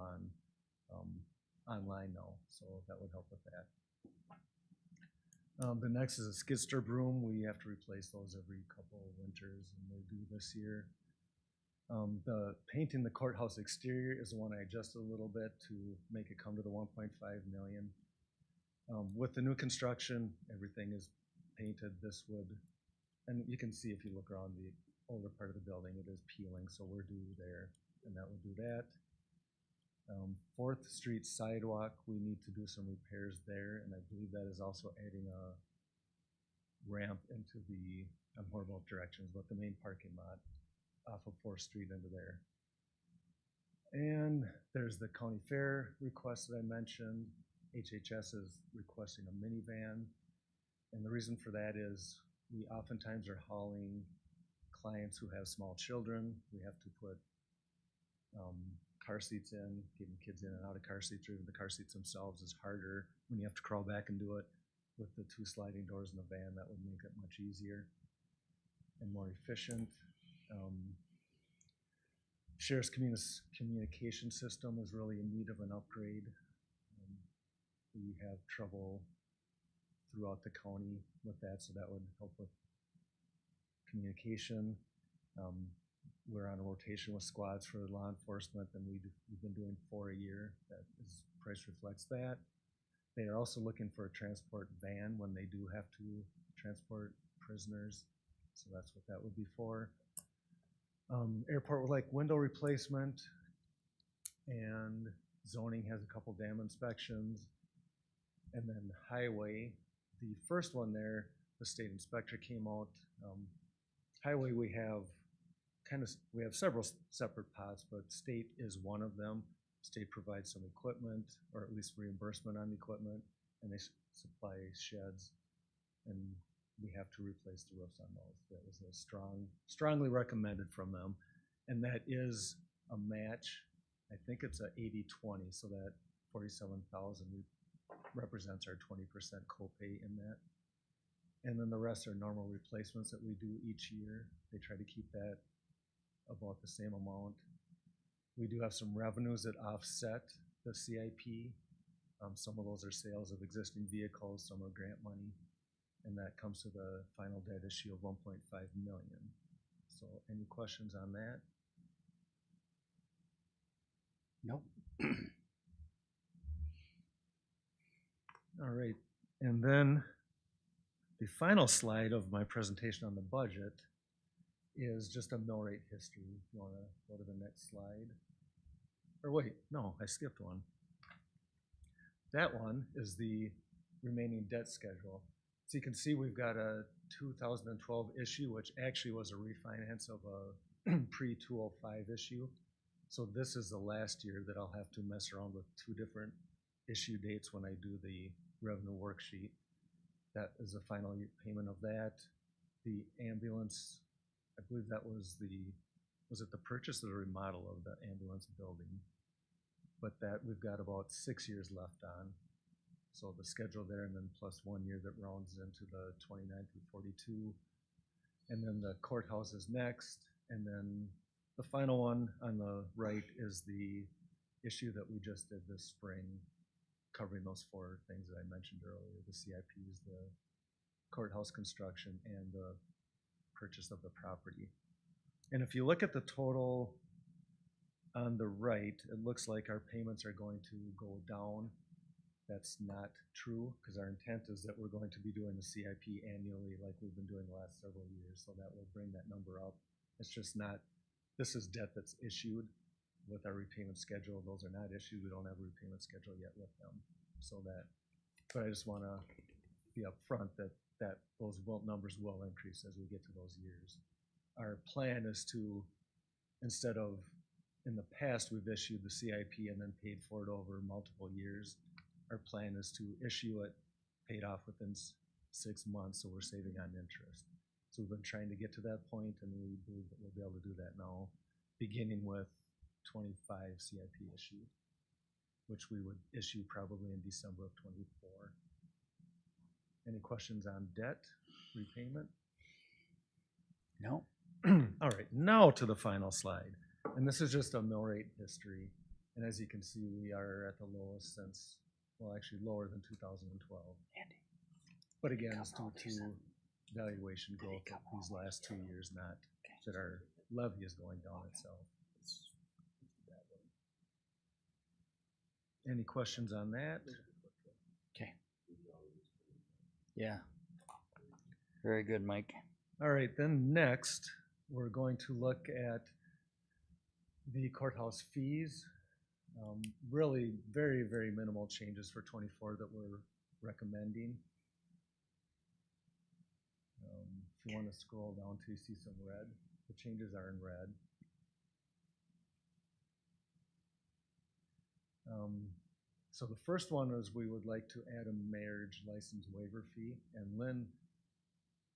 online now, so that would help with that. The next is a skid steer broom. We have to replace those every couple of winters, and we'll do this year. The painting the courthouse exterior is the one I adjusted a little bit to make it come to the 1.5 million. With the new construction, everything is painted. This would, and you can see if you look around the older part of the building, it is peeling, so we're due there, and that will do that. 4th Street sidewalk, we need to do some repairs there, and I believe that is also adding a ramp into the, I'm horrible with directions, but the main parking lot off of 4th Street into there. And there's the county fair request that I mentioned. HHS is requesting a minivan, and the reason for that is we oftentimes are hauling clients who have small children. We have to put car seats in, getting kids in and out of car seats, or even the car seats themselves is harder when you have to crawl back and do it. With the 2 sliding doors in the van, that would make it much easier and more efficient. Sheriff's communication system is really in need of an upgrade. We have trouble throughout the county with that, so that would help with communication. We're on a rotation with squads for law enforcement, and we've been doing 4 a year. That is, price reflects that. They are also looking for a transport van when they do have to transport prisoners. So that's what that would be for. Airport would like window replacement, and zoning has a couple dam inspections. And then highway, the first one there, the state inspector came out. Highway, we have several separate pots, but state is one of them. State provides some equipment, or at least reimbursement on equipment, and they supply sheds, and we have to replace the roofs on those. That was a strongly recommended from them, and that is a match. I think it's a 80-20, so that 47,000 represents our 20% copay in that. And then the rest are normal replacements that we do each year. They try to keep that about the same amount. We do have some revenues that offset the CIP. Some of those are sales of existing vehicles, some are grant money, and that comes to the final debt issue of 1.5 million. So any questions on that? Nope. All right, and then the final slide of my presentation on the budget is just a mill rate history. If you want to go to the next slide. Or wait, no, I skipped one. That one is the remaining debt schedule. So you can see we've got a 2012 issue, which actually was a refinance of a pre-205 issue. So this is the last year that I'll have to mess around with 2 different issue dates when I do the revenue worksheet. That is the final payment of that. The ambulance, I believe that was it the purchase or the remodel of the ambulance building? But that we've got about 6 years left on. So the schedule there, and then plus 1 year that rounds into the 29 through 42. And then the courthouse is next. And then the final one on the right is the issue that we just did this spring, covering those 4 things that I mentioned earlier, the CIPs, the courthouse construction, and the purchase of the property. And if you look at the total on the right, it looks like our payments are going to go down. That's not true, because our intent is that we're going to be doing the CIP annually like we've been doing the last several years, so that will bring that number up. It's just not, this is debt that's issued with our repayment schedule. Those are not issued. We don't have a repayment schedule yet with them. So that, but I just want to be upfront that those numbers will increase as we get to those years. Our plan is to, instead of, in the past, we've issued the CIP and then paid for it over multiple years. Our plan is to issue it, paid off within 6 months, so we're saving on interest. So we've been trying to get to that point, and we believe that we'll be able to do that now, beginning with 25 CIP issued, which we would issue probably in December of 24. Any questions on debt repayment? No. All right, now to the final slide. And this is just a mill rate history. And as you can see, we are at the lowest since, well, actually lower than 2012. But again, it's due to valuation growth of these last 2 years, not that our levy is going down itself. Any questions on that? Okay. Yeah. Very good, Mike. All right, then next, we're going to look at the courthouse fees. Really very, very minimal changes for 24 that we're recommending. If you want to scroll down to see some red, the changes are in red. So the first one is we would like to add a marriage license waiver fee, and Lynn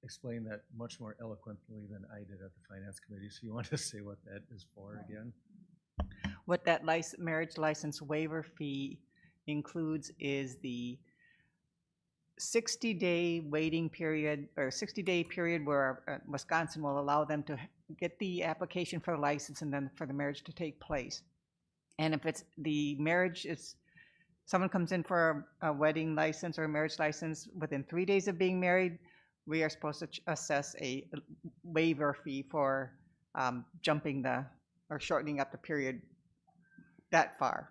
explained that much more eloquently than I did at the Finance Committee. So you want to say what that is for again? What that marriage license waiver fee includes is the 60-day waiting period, or 60-day period where Wisconsin will allow them to get the application for the license and then for the marriage to take place. And if it's the marriage is, someone comes in for a wedding license or a marriage license within 3 days of being married, we are supposed to assess a waiver fee for jumping or shortening up the period that far.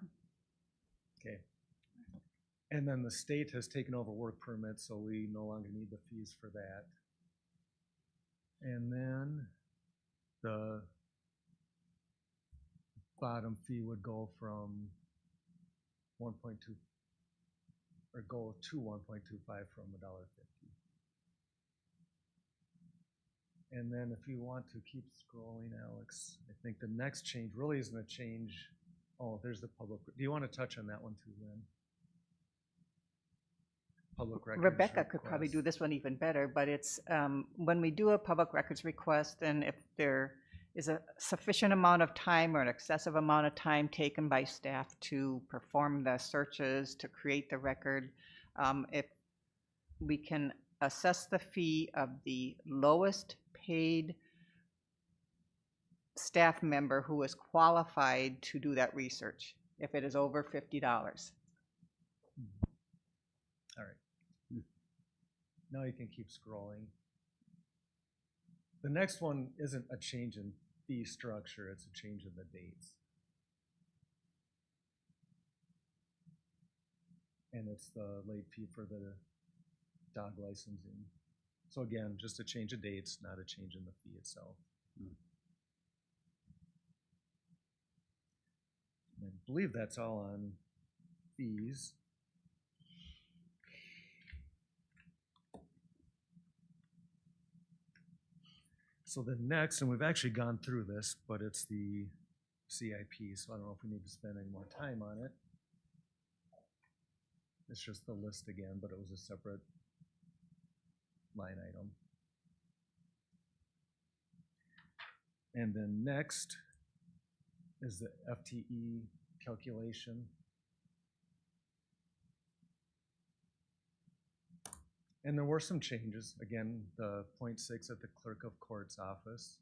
Okay. And then the state has taken over work permits, so we no longer need the fees for that. And then the bottom fee would go from 1.2 or go to 1.25 from $1.50. And then if you want to keep scrolling, Alex, I think the next change really isn't a change. Oh, there's the public. Do you want to touch on that one too, Lynn? Public records Rebecca could probably do request. this one even better, but it's when we do a public records request, and if there is a sufficient amount of time or an excessive amount of time taken by staff to perform the searches, to create the record, if we can assess the fee of the lowest paid staff member who is qualified to do that research, if it is over $50. All right. Now you can keep scrolling. The next one isn't a change in fee structure, it's a change in the dates. And it's the late fee for the dog licensing. So again, just a change of dates, not a change in the fee itself. I believe that's all on fees. So the next, and we've actually gone through this, but it's the CIP, so I don't know if we need to spend any more time on it. It's just the list again, but it was a separate line item. And then next is the FTE calculation. And there were some changes. Again, the 0.6 at the clerk of court's office.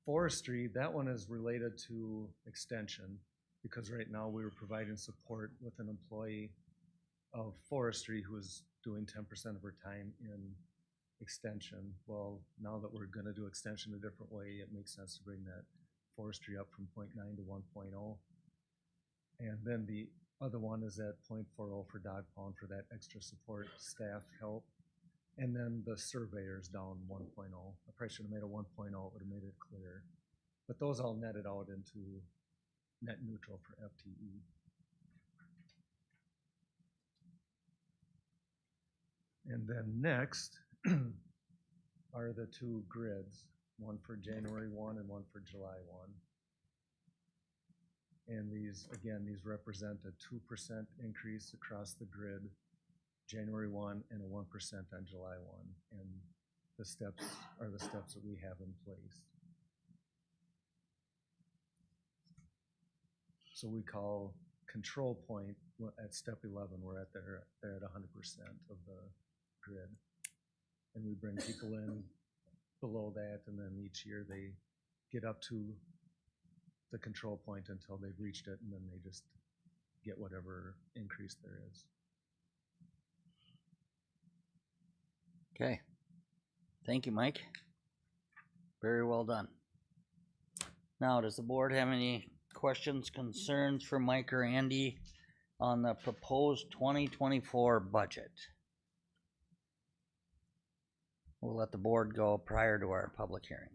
Forestry, that one is related to extension, because right now we were providing support with an employee of forestry who is doing 10% of her time in extension. Well, now that we're going to do extension a different way, it makes sense to bring that forestry up from 0.9 to 1.0. And then the other one is at 0.40 for dog pound for that extra support staff help. And then the surveyor's down 1.0. I probably should have made a 1.0, it would have made it clear. But those all netted out into net neutral for FTE. And then next are the two grids, one for January 1 and one for July 1. And these, again, these represent a 2% increase across the grid, January 1 and a 1% on July 1. And the steps are the steps that we have in place. So we call control point at step 11, we're at they're at 100% of the grid. And we bring people in below that, and then each year they get up to the control point until they've reached it, and then they just get whatever increase there is. Okay. Thank you, Mike. Very well done. Now, does the board have any questions, concerns for Mike or Andy on the proposed 2024 budget? We'll let the board go prior to our public hearing.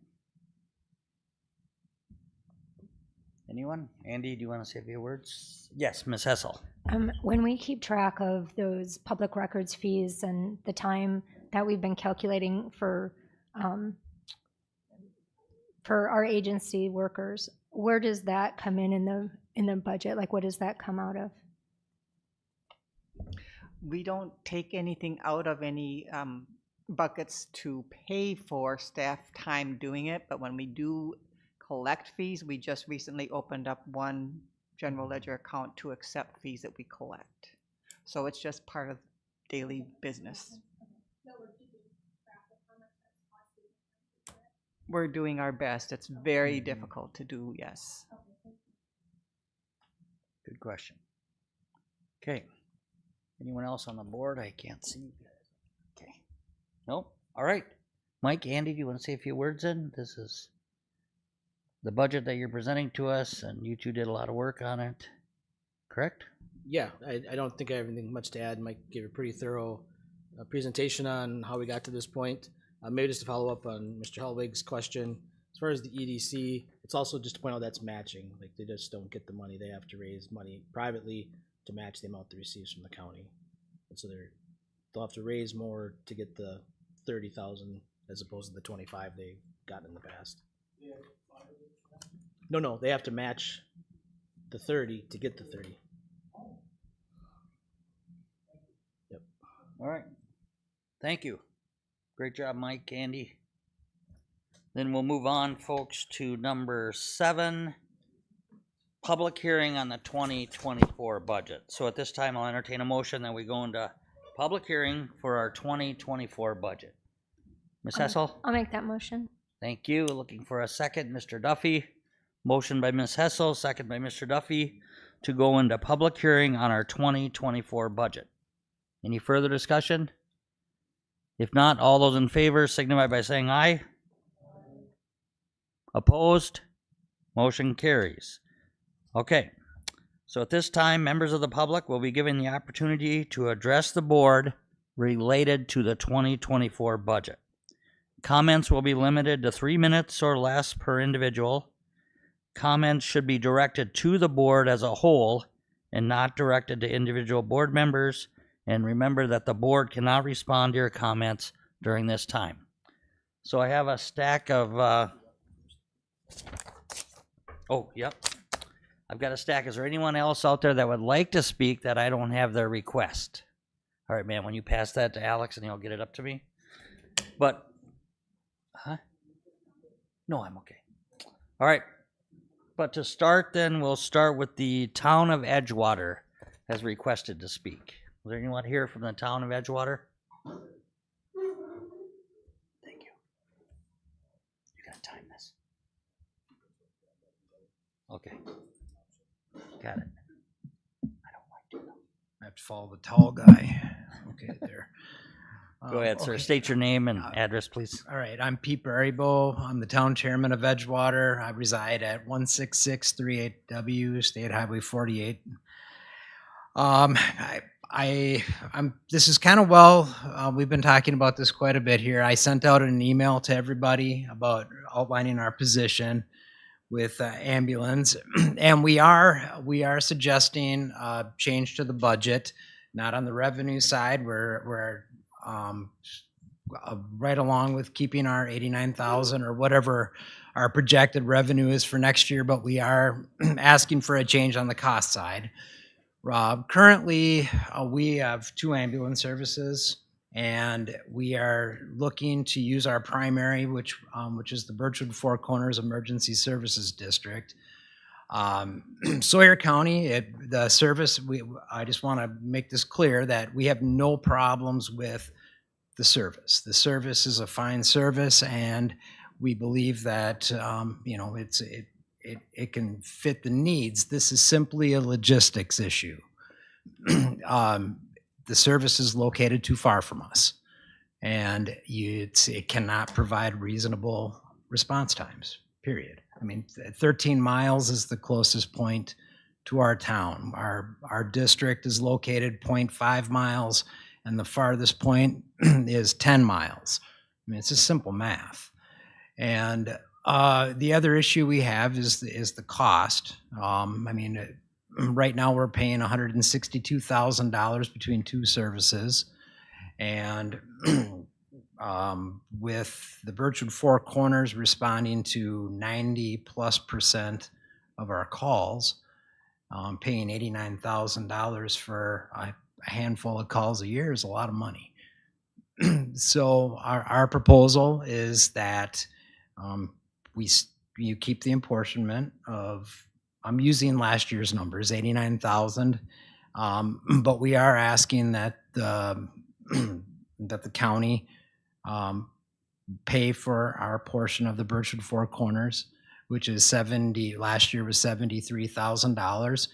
Anyone? Andy, do you want to say a few words? Yes, Ms. Hessel. When we keep track of those public records fees and the time that we've been calculating for our agency workers, where does that come in the budget? Like, what does that come out of? We don't take anything out of any buckets to pay for staff time doing it, but when we do collect fees, we just recently opened up one general ledger account to accept fees that we collect. So it's just part of daily business. We're doing our best. It's very difficult to do, yes. Good question. Okay. Anyone else on the board? I can't see you guys. Okay. Nope. All right. Mike, Andy, do you want to say a few words in? This is the budget that you're presenting to us, and you two did a lot of work on it, correct? Yeah, I don't think I have anything much to add. Mike gave a pretty thorough presentation on how we got to this point. Maybe just to follow up on Mr. Hellwig's question, as far as the EDC, it's also just to point out that's matching. Like, they just don't get the money. They have to raise money privately to match the amount they receive from the county. And so they'll have to raise more to get the 30,000 as opposed to the 25 they've gotten in the past. No, they have to match the 30 to get the 30. All right. Thank you. Great job, Mike, Andy. Then we'll move on, folks, to number 7, public hearing on the 2024 budget. So at this time, I'll entertain a motion that we go into public hearing for our 2024 budget. Ms. Hessel? I'll make that motion. Thank you. Looking for a second, Mr. Duffy. Motion by Ms. Hessel, second by Mr. Duffy, to go into public hearing on our 2024 budget. Any further discussion? If not, all those in favor signify by saying aye. Opposed? Motion carries. Okay, so at this time, members of the public will be given the opportunity to address the board related to the 2024 budget. Comments will be limited to 3 minutes or less per individual. Comments should be directed to the board as a whole and not directed to individual board members. And remember that the board cannot respond to your comments during this time. So I have a stack of, oh, yep. I've got a stack. Is there anyone else out there that would like to speak that I don't have their request? All right, man, when you pass that to Alex and he'll get it up to me. But, no, I'm okay. All right. But to start then, we'll start with the town of Edgewater has requested to speak. Is there anyone here from the town of Edgewater? Thank you. You gotta time this. Okay. Got it. I don't like to. I have to follow the tall guy. Okay, there. Go ahead, sir. Okay. State your name and address, please. All right, I'm Pete Barrybo. I'm the town chairman of Edgewater. I reside at 16638W, State Highway 48. This is kind of we've been talking about this quite a bit here. I sent out an email to everybody about outlining our position with ambulance, and we are suggesting change to the budget, not on the revenue side. We're right along with keeping our 89,000 or whatever our projected revenue is for next year, but we are asking for a change on the cost side. Currently, we have 2 ambulance services, and we are looking to use our primary, which is the Birchwood Four Corners Emergency Services District. Sawyer County, the service, I just want to make this clear that we have no problems with the service. The service is a fine service, and we believe that it can fit the needs. This is simply a logistics issue. The service is located too far from us, and it cannot provide reasonable response times, period. I mean, 13 miles is the closest point to our town. Our district is located 0.5 miles, and the farthest point is 10 miles. I mean, it's just simple math. And the other issue we have is the cost. Right now we're paying $162,000 between 2 services, and with the Birchwood Four Corners responding to 90+% of our calls, paying $89,000 for a handful of calls a year is a lot of money. So our proposal is that you keep the apportionment of, I'm using last year's numbers, 89,000, but we are asking that the county pay for our portion of the Birchwood Four Corners, which is last year was $73,000.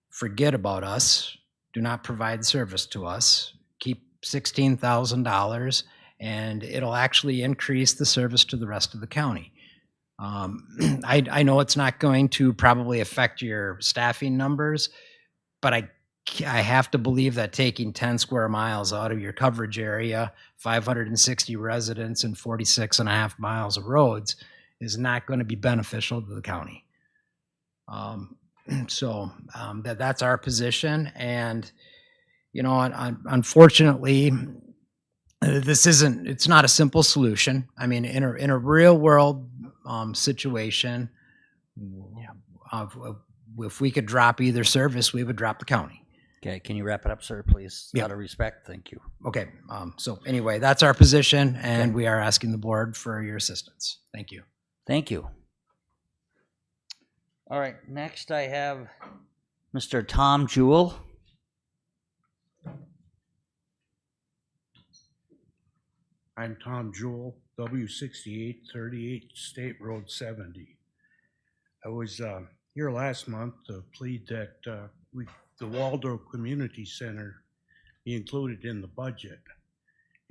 Forget about us. Do not provide service to us. Keep $16,000 and it'll actually increase the service to the rest of the county. I know it's not going to probably affect your staffing numbers, but I have to believe that taking 10 square miles out of your coverage area, 560 residents and 46 and a half miles of roads is not going to be beneficial to the county. That's our position. And, you know, unfortunately, it's not a simple solution. I mean, in a real world situation, if we could drop either service, we would drop the county. Okay, can you wrap it up, sir, please? Yeah. Out of respect, thank you. Okay, so anyway, that's our position, and we are asking the board for your assistance. Thank you. Thank you. All right, next I have Mr. Tom Jewell. I'm Tom Jewell, W6838 State Road 70. I was here last month to plead that the Waldo Community Center be included in the budget.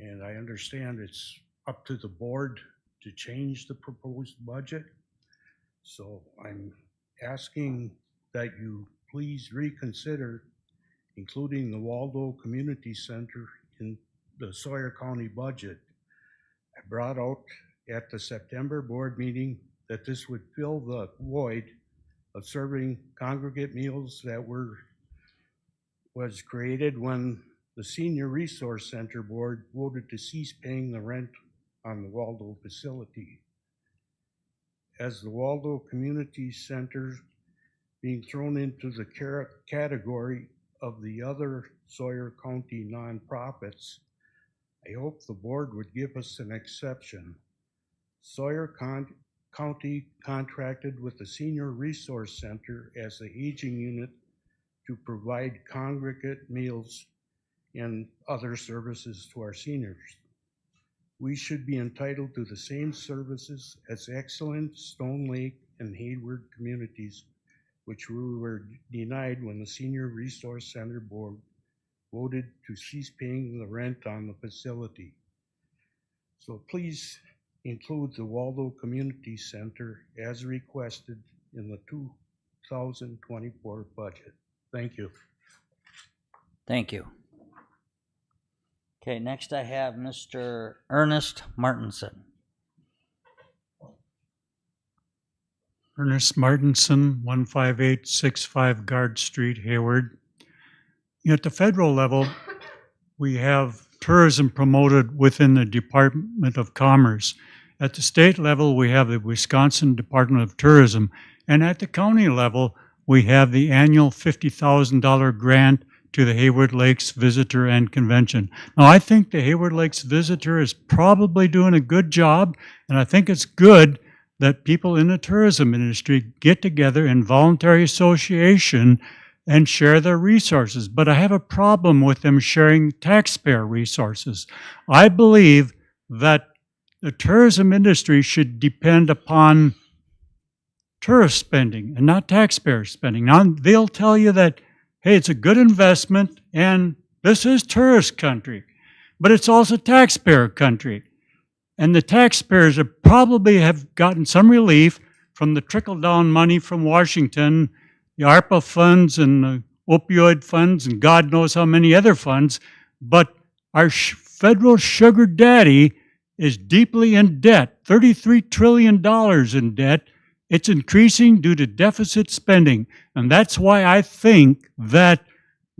And I understand it's up to the board to change the proposed budget. So I'm asking that you please reconsider including the Waldo Community Center in the Sawyer County budget. I brought out at the September board meeting that this would fill the void of serving congregate meals that was created when the Senior Resource Center Board voted to cease paying the rent on the Waldo facility. As the Waldo Community Center being thrown into the category of the other Sawyer County nonprofits, I hope the board would give us an exception. Sawyer County contracted with the Senior Resource Center as an aging unit to provide congregate meals and other services to our seniors. We should be entitled to the same services as excellent Stone Lake and Hayward communities, which we were denied when the Senior Resource Center Board voted to cease paying the rent on the facility. So please include the Waldo Community Center as requested in the 2024 budget. Thank you. Thank you. Okay, next I have Mr. Ernest Martinson. Ernest Martinson, 15865 Guard Street, Hayward. At the federal level, we have tourism promoted within the Department of Commerce. At the state level, we have the Wisconsin Department of Tourism. And at the county level, we have the annual $50,000 grant to the Hayward Lakes Visitor and Convention. Now, I think the Hayward Lakes Visitor is probably doing a good job, and I think it's good that people in the tourism industry get together in voluntary association and share their resources. But I have a problem with them sharing taxpayer resources. I believe that the tourism industry should depend upon tourist spending and not taxpayer spending. Now, they'll tell you that, hey, it's a good investment and this is tourist country, but it's also taxpayer country. And the taxpayers probably have gotten some relief from the trickle-down money from Washington, the ARPA funds and the opioid funds and God knows how many other funds, but our federal sugar daddy is deeply in debt, $33 trillion in debt. It's increasing due to deficit spending. And that's why I think that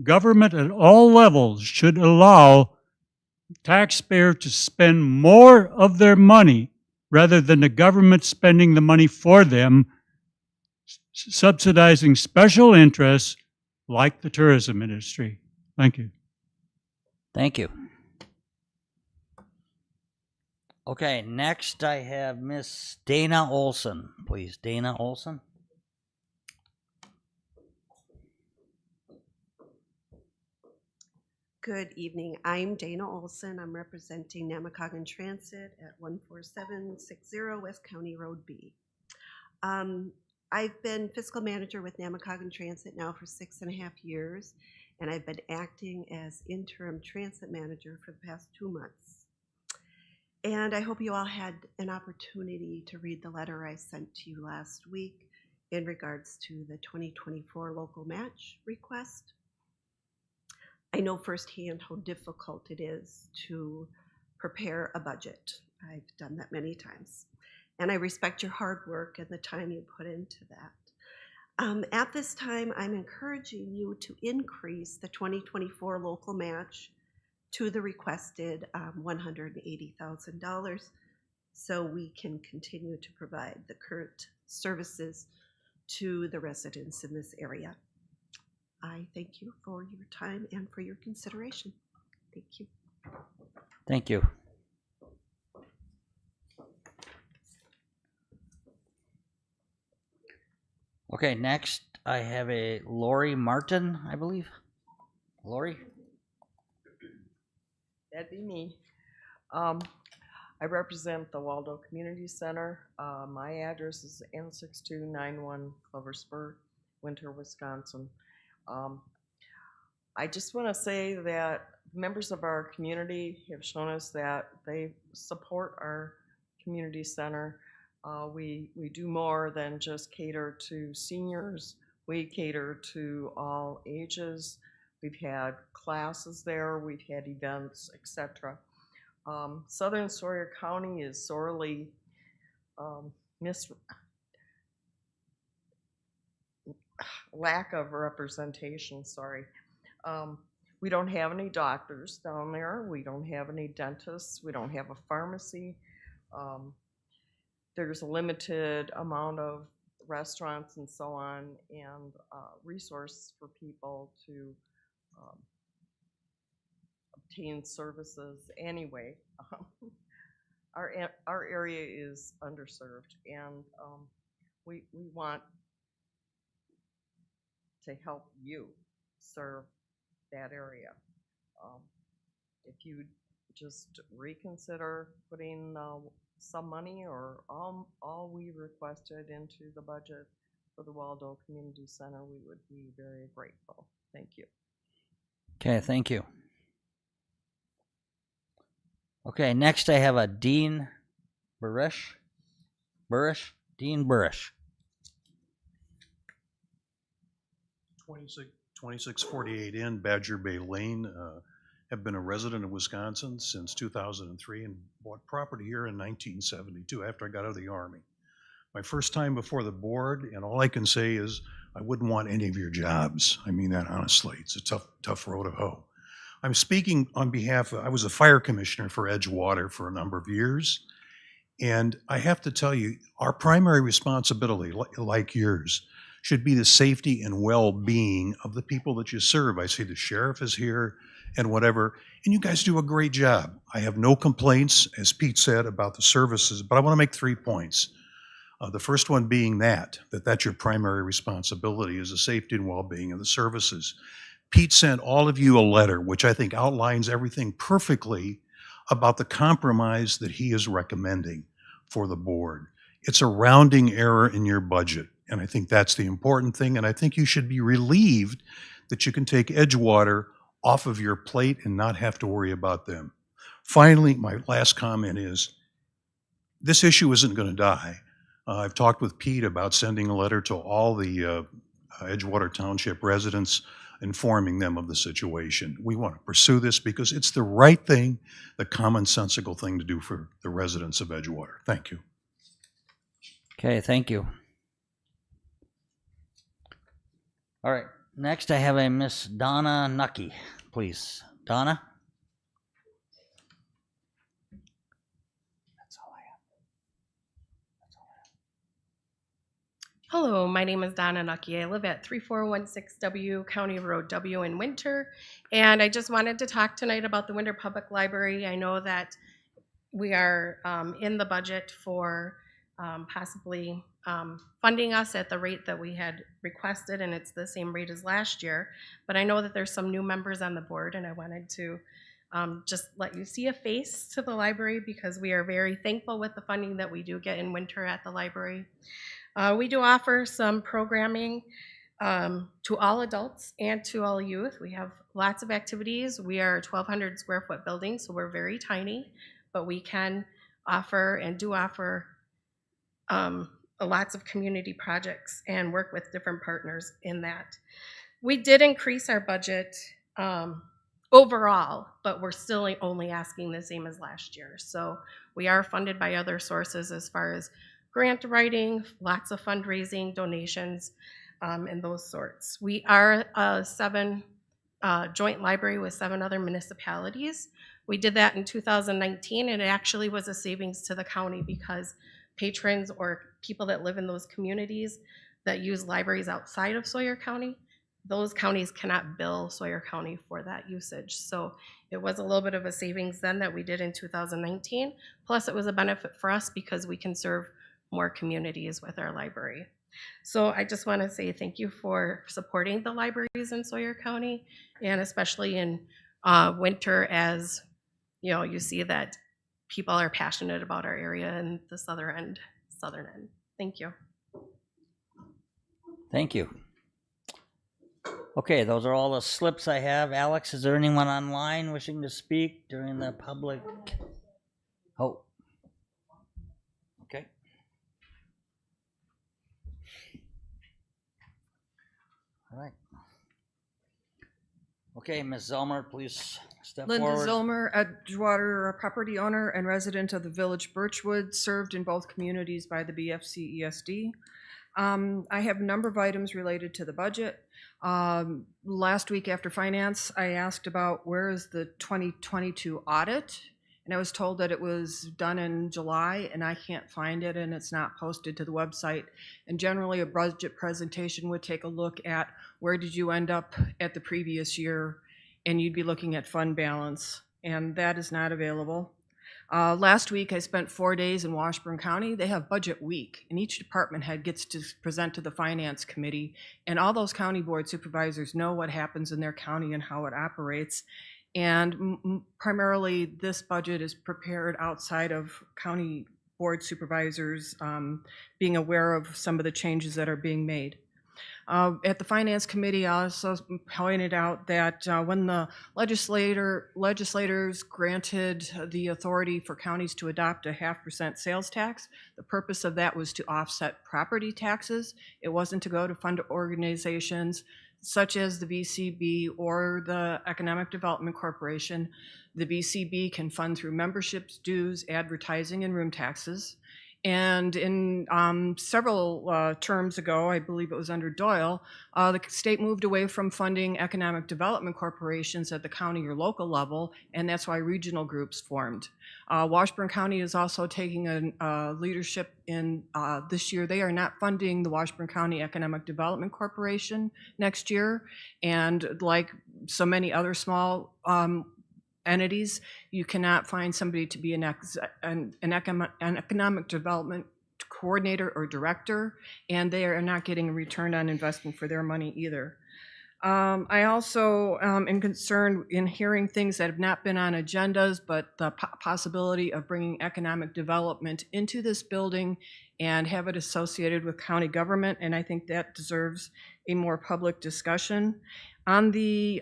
government at all levels should allow taxpayers to spend more of their money rather than the government spending the money for them, subsidizing special interests like the tourism industry. Thank you. Thank you. Okay, next I have Miss Dana Olson, please. Dana Olson. Good evening. I'm Dana Olson. I'm representing Namakagon Transit at 14760 West County Road B. I've been fiscal manager with Namakagon Transit now for 6.5 years, and I've been acting as interim transit manager for the past 2 months. And I hope you all had an opportunity to read the letter I sent to you last week in regards to the 2024 local match request. I know firsthand how difficult it is to prepare a budget. I've done that many times. And I respect your hard work and the time you put into that. At this time, I'm encouraging you to increase the 2024 local match to the requested $180,000 so we can continue to provide the current services to the residents in this area. I thank you for your time and for your consideration. Thank you. Thank you. Okay, next I have a Lori Martin, I believe. Lori? That'd be me. I represent the Waldo Community Center. My address is N6291 Clover Spur, Winter, Wisconsin. I just want to say that members of our community have shown us that they support our community center. We do more than just cater to seniors. We cater to all ages. We've had classes there, we've had events, etc. Southern Sawyer County is sorely lack of representation, sorry. We don't have any doctors down there. We don't have any dentists. We don't have a pharmacy. There's a limited amount of restaurants and so on, and resources for people to obtain services anyway. Our area is underserved, and we want to help you serve that area. If you just reconsider putting some money or all we requested into the budget for the Waldo Community Center, we would be very grateful. Thank you. Okay, thank you. Okay, next I have a Dean Burish. Dean Burish. 2648 in Badger Bay Lane. Have been a resident of Wisconsin since 2003 and bought property here in 1972 after I got out of the Army. My first time before the board, and all I can say is I wouldn't want any of your jobs. I mean that honestly. It's a tough road to hoe. I'm speaking on behalf of, I was a fire commissioner for Edgewater for a number of years, and I have to tell you, our primary responsibility, like yours, should be the safety and well-being of the people that you serve. I see the sheriff is here and whatever, and you guys do a great job. I have no complaints, as Pete said, about the services, but I want to make 3 points. The first one being that's your primary responsibility is the safety and well-being of the services. Pete sent all of you a letter, which I think outlines everything perfectly about the compromise that he is recommending for the board. It's a rounding error in your budget, and I think that's the important thing, and I think you should be relieved that you can take Edgewater off of your plate and not have to worry about them. Finally, my last comment is, this issue isn't going to die. I've talked with Pete about sending a letter to all the Edgewater Township residents, informing them of the situation. We want to pursue this because it's the right thing, the commonsensical thing to do for the residents of Edgewater. Thank you. Okay, thank you. All right, next I have a Miss Donna Nucky, please. Donna? Hello, my name is Donna Nucky. I live at 3416W County Road W in Winter, and I just wanted to talk tonight about the Winter Public Library. I know that we are in the budget for possibly funding us at the rate that we had requested, and it's the same rate as last year, but I know that there's some new members on the board, and I wanted to just let you see a face to the library because we are very thankful with the funding that we do get in winter at the library. We do offer some programming to all adults and to all youth. We have lots of activities. We are a 1,200 square foot building, so we're very tiny, but we can offer and do offer lots of community projects and work with different partners in that. We did increase our budget overall, but we're still only asking the same as last year. So we are funded by other sources as far as grant writing, lots of fundraising, donations, and those sorts. We are a joint library with 7 other municipalities. We did that in 2019, and it actually was a savings to the county because patrons or people that live in those communities that use libraries outside of Sawyer County, those counties cannot bill Sawyer County for that usage. So it was a little bit of a savings then that we did in 2019. Plus it was a benefit for us because we can serve more communities with our library. So I just want to say thank you for supporting the libraries in Sawyer County, and especially in winter, as you know, you see that people are passionate about our area in the southern end. Thank you. Thank you. Okay, those are all the slips I have. Alex, is there anyone online wishing to speak during the public? Oh. Okay. All right. Okay, Ms. Zelmer, please step Linda forward. Zilmer, Edgewater property owner and resident of the village Birchwood, served in both communities by the BFC ESD. I have a number of items related to the budget. Last week after finance, I asked about where is the 2022 audit, and I was told that it was done in July, and I can't find it, and it's not posted to the website. And generally, a budget presentation would take a look at where did you end up at the previous year, and you'd be looking at fund balance, and that is not available. Last week, I spent 4 days in Washburn County. They have budget week, and each department head gets to present to the finance committee, and all those county board supervisors know what happens in their county and how it operates. And primarily, this budget is prepared outside of county board supervisors being aware of some of the changes that are being made. At the Finance Committee, I also pointed out that when the legislators granted the authority for counties to adopt a 0.5% sales tax, the purpose of that was to offset property taxes. It wasn't to go to fund organizations such as the VCB or the Economic Development Corporation. The VCB can fund through memberships, dues, advertising, and room taxes. And in several terms ago, I believe it was under Doyle, the state moved away from funding economic development corporations at the county or local level, and that's why regional groups formed. Washburn County is also taking a leadership in this year. They are not funding the Washburn County Economic Development Corporation next year, and like so many other small entities, you cannot find somebody to be an economic development coordinator or director, and they are not getting a return on investment for their money either. I also am concerned in hearing things that have not been on agendas, but the possibility of bringing economic development into this building and have it associated with county government, and I think that deserves a more public discussion. On the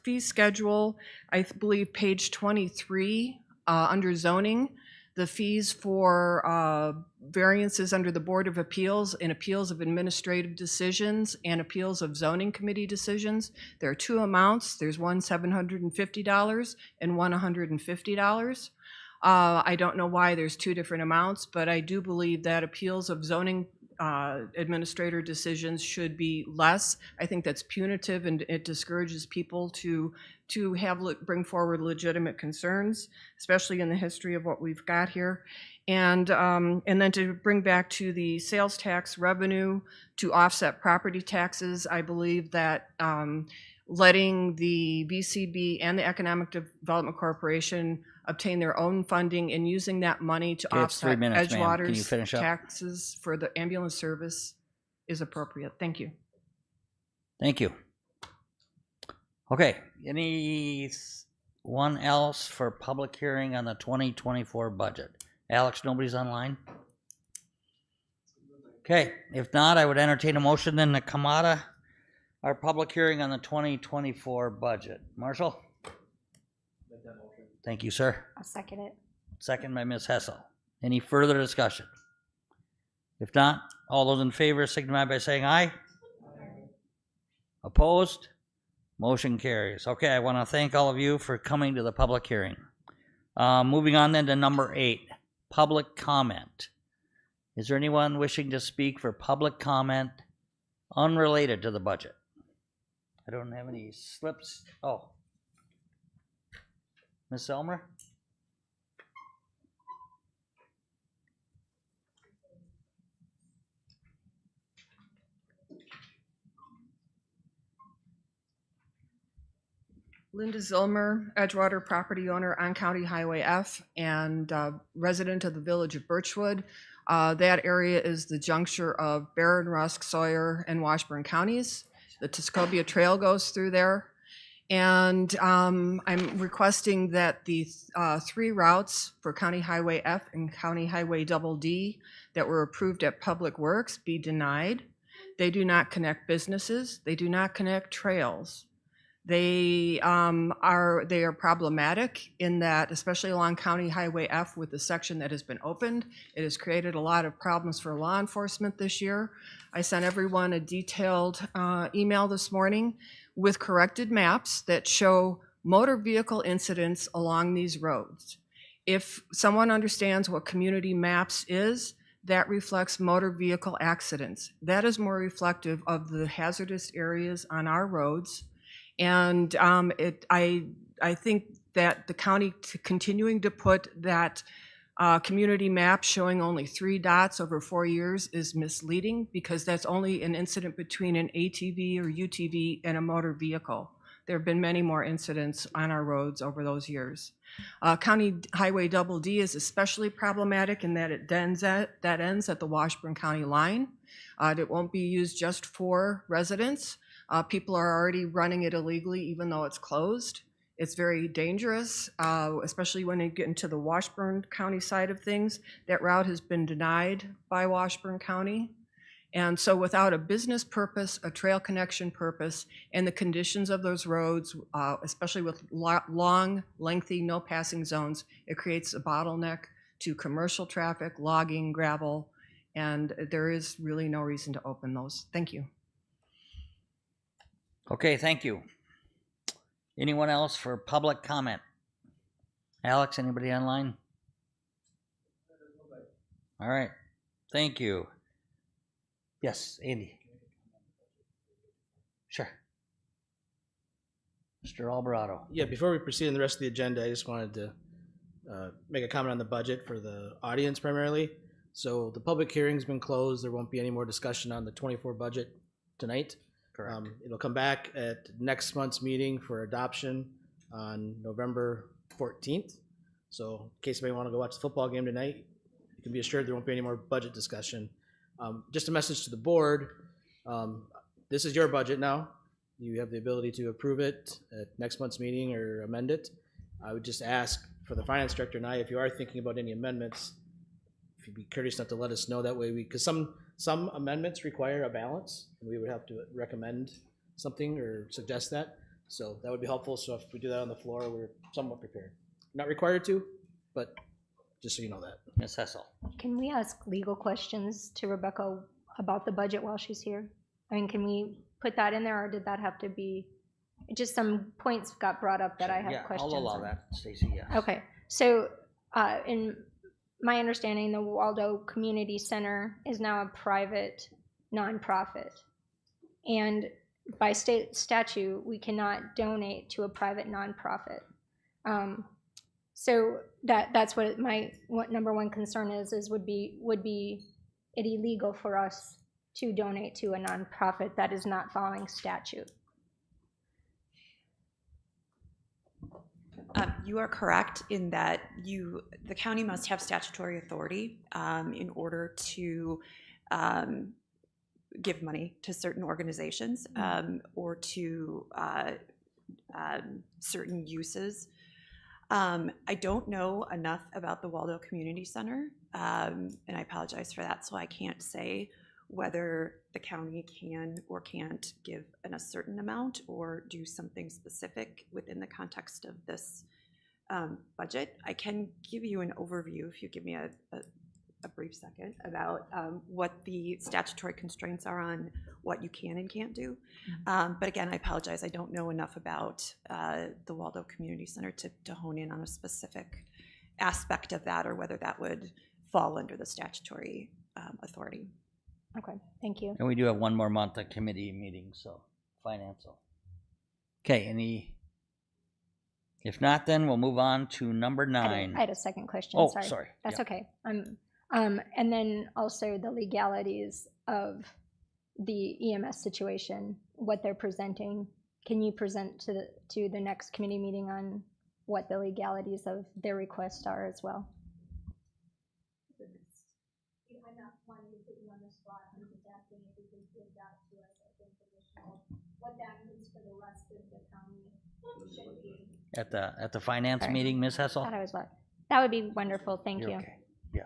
fee schedule, I believe page 23, under zoning, the fees for variances under the Board of Appeals and appeals of administrative decisions and appeals of zoning committee decisions, there are 2 amounts. There's one $750 and one $150. I don't know why there's 2 different amounts, but I do believe that appeals of zoning administrator decisions should be less. I think that's punitive, and it discourages people to bring forward legitimate concerns, especially in the history of what we've got here. And then to bring back to the sales tax revenue to offset property taxes, I believe that letting the VCB and the Economic Development Corporation obtain their own funding and using that money to offset Edgewater's taxes for the ambulance service is appropriate. Thank you. Thank you. Okay, anyone else for public hearing on the 2024 budget? Alex, nobody's online? Okay, if not, I would entertain a motion then to come out of our public hearing on the 2024 budget. Marshall? Thank you, sir. I'll second it. second by Ms. Hessel. Any further discussion? If not, all those in favor signify by saying aye. Opposed? Motion carries. Okay, I want to thank all of you for coming to the public hearing. Moving on then to number 8, public comment. Is there anyone wishing to speak for public comment unrelated to the budget? I don't have any slips. Oh. Ms. Elmer? Linda Zilmer, Edgewater property owner on County Highway F and resident of the village of Birchwood. That area is the juncture of Barron, Rusk, Sawyer, and Washburn counties. The Tuscobia Trail goes through there. And I'm requesting that the 3 routes for County Highway F and County Highway Double D that were approved at Public Works be denied. They do not connect businesses. They do not connect trails. They are problematic in that, especially along County Highway F with the section that has been opened, it has created a lot of problems for law enforcement this year. I sent everyone a detailed email this morning with corrected maps that show motor vehicle incidents along these roads. If someone understands what community maps is, that reflects motor vehicle accidents. That is more reflective of the hazardous areas on our roads. And I think that the county continuing to put that community map showing only 3 dots over 4 years is misleading, because that's only an incident between an ATV or UTV and a motor vehicle. There have been many more incidents on our roads over those years. County Highway Double D is especially problematic in that it ends at the Washburn County line. It won't be used just for residents. People are already running it illegally even though it's closed. It's very dangerous, especially when you get into the Washburn County side of things. That route has been denied by Washburn County. And so without a business purpose, a trail connection purpose, and the conditions of those roads, especially with long, lengthy, no passing zones, it creates a bottleneck to commercial traffic, logging, gravel, and there is really no reason to open those. Thank you. Okay, thank you. Anyone else for public comment? Alex, anybody online? All right, thank you. Yes, Andy. Sure. Mr. Alvarado. Yeah, before we proceed in the rest of the agenda, I just wanted to make a comment on the budget for the audience primarily. So the public hearing's been closed. There won't be any more discussion on the 24 budget tonight. Correct. It'll come back at next month's meeting for adoption on November 14th. So in case anybody want to go watch the football game tonight, you can be assured there won't be any more budget discussion. Just a message to the board. This is your budget now. You have the ability to approve it at next month's meeting or amend it. I would just ask for the finance director and I, if you are thinking about any amendments, if you'd be courteous enough to let us know, that way because some amendments require a balance, and we would have to recommend something or suggest that. So that would be helpful. So if we do that on the floor, we're somewhat prepared. Not required to, but just so you know that. Ms. Hessel. Can we ask legal questions to Rebecca about the budget while she's here? I mean, can we put that in there, or did that have to be, just some points got brought up that I have questions on? I'll allow that, Stacy, yes. Okay, so in my understanding, the Waldo Community Center is now a private nonprofit. And by state statute, we cannot donate to a private nonprofit. So that's what what number one concern is would be it illegal for us to donate to a nonprofit that is not following statute? You are correct in that the county must have statutory authority in order to give money to certain organizations or to certain uses. I don't know enough about the Waldo Community Center, and I apologize for that, so I can't say whether the county can or can't give a certain amount or do something specific within the context of this budget. I can give you an overview if you give me a brief second about what the statutory constraints are on what you can and can't do. But again, I apologize, I don't know enough about the Waldo Community Center to hone in on a specific aspect of that or whether that would fall under the statutory authority. Okay, thank you. And we do have one more month of committee meetings, so financial. Okay, if not, then we'll move on to number 9. I had a second question. Oh, sorry. sorry. That's Yeah. okay. And then also the legalities of the EMS situation, what they're presenting. Can you present to the next committee meeting on what the legalities of their requests are as well? I'm not wanting to put you on the spot. I'm just asking if you could give that to us as information of what that means for the rest of the county. Should be At the finance meeting, Ms. Hessel? That would be wonderful. Thank You're you. okay. Yeah.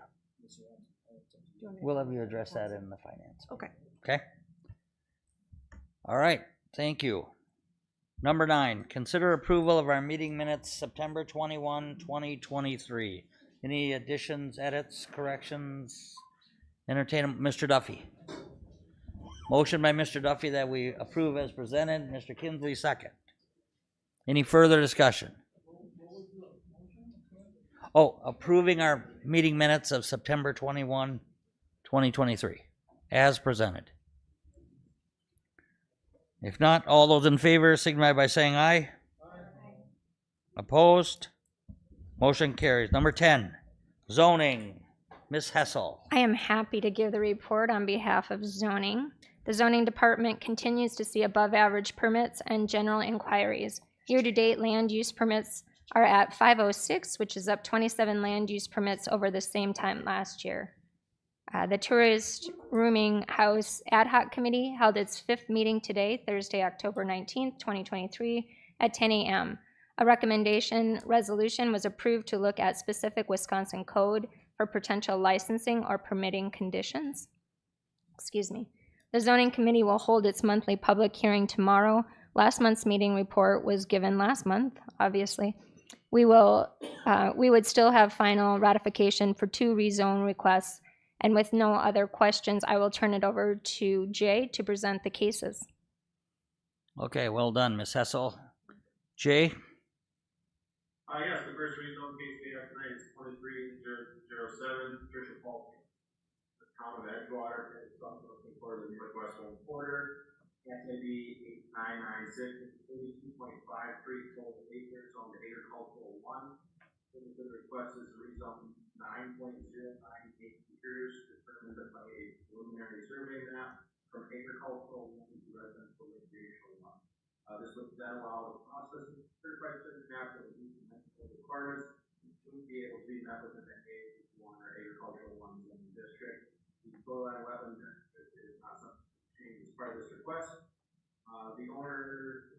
We'll have you address that in the finance. Okay. Okay? All right, thank you. Number 9, consider approval of our meeting minutes, September 21, 2023. Any additions, edits, corrections? Entertain Mr. Duffy. Motion by Mr. Duffy that we approve as presented. Mr. Kinsley, second. Any further discussion? Oh, approving our meeting minutes of September 21, 2023, as presented. If not, all those in favor signify by saying aye. Opposed? Motion carries. Number 10, zoning. Ms. Hessel. I am happy to give the report on behalf of zoning. The zoning department continues to see above average permits and general inquiries. Year-to-date land use permits are at 506, which is up 27 land use permits over the same time last year. The Tourist Rooming House Ad Hoc Committee held its 5th meeting today, Thursday, October 19th, 2023, at 10 a.m. A recommendation resolution was approved to look at specific Wisconsin code for potential licensing or permitting conditions. Excuse me. The zoning committee will hold its monthly public hearing tomorrow. Last month's meeting report was given last month, obviously. We would still have final ratification for 2 rezone requests, and with no other questions, I will turn it over to Jay to present the cases. Okay, well done, Ms. Hessel. Jay? Yes, the first rezone case we have tonight is 23-007, Tricia Paul. The town of Edgewater is looking for the Northwest One quarter. SAB 8996, 82.53 total acres on the agricultural 1. The request is rezone 9.098 acres determined by a preliminary survey map from agricultural 1 to residential recreational 1. This would then allow the process of certified survey map that would meet the necessary requirements to be able to be met within the A1 or agricultural 1 zoning district. The shoreline wetland district is not something to change as part of this request. The owner,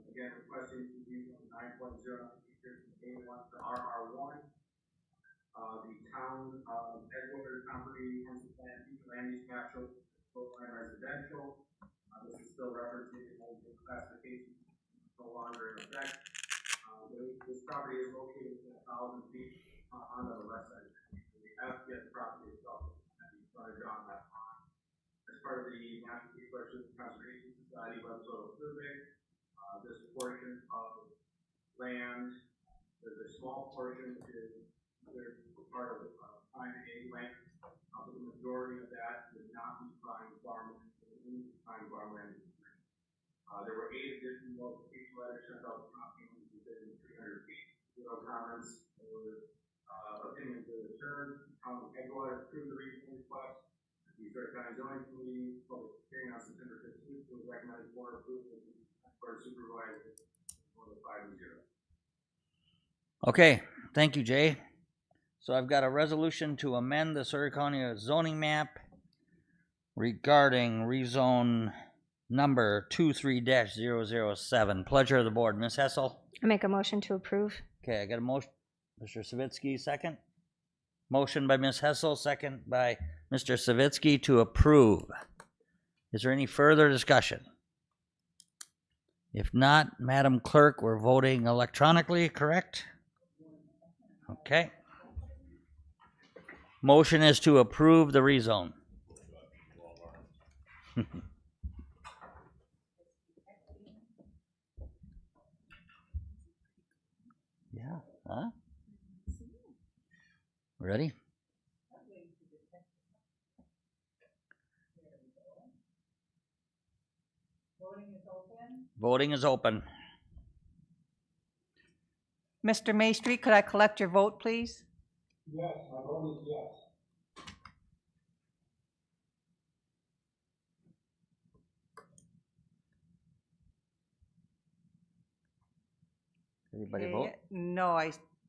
again, requesting to use 9.0 acres from A1 to RR1. The town of Edgewater comprehensive plan future land use map shows shoreline residential. This is still referencing old classification, no longer in effect. This property is located within 1,000 feet on the west side of the county. So the FPS property itself is frontage on that pond. As part of the National Resources Conservation Society web soil survey, this portion of land, there's a small portion is part of prime A land. But the majority of that would not be prime farmland. Prime farmland. There were 8 additional notification letters sent out to property within 300 feet. 0 comments or opinions were returned. Town of Edgewater approved the rezone request. The Sawyer County Zoning Committee public hearing on September 15th was recommended for approval of the Board of Supervisors 5-0. Okay, thank you, Jay. So I've got a resolution to amend the Sawyer County zoning map regarding rezone number 23-007. Pleasure of the board. Ms. Hessel? I make a motion to approve. Okay, I got a motion. Mr. Savitsky, second. Motion by Ms. Hessel, second by Mr. Savitsky to approve. Is there any further discussion? If not, Madam Clerk, we're voting electronically, correct? Okay. Motion is to approve the rezone. Yeah, huh? Ready? Voting is open. Mr. Maestri, could I collect your vote, please? Yes, my vote is yes. Everybody vote? No,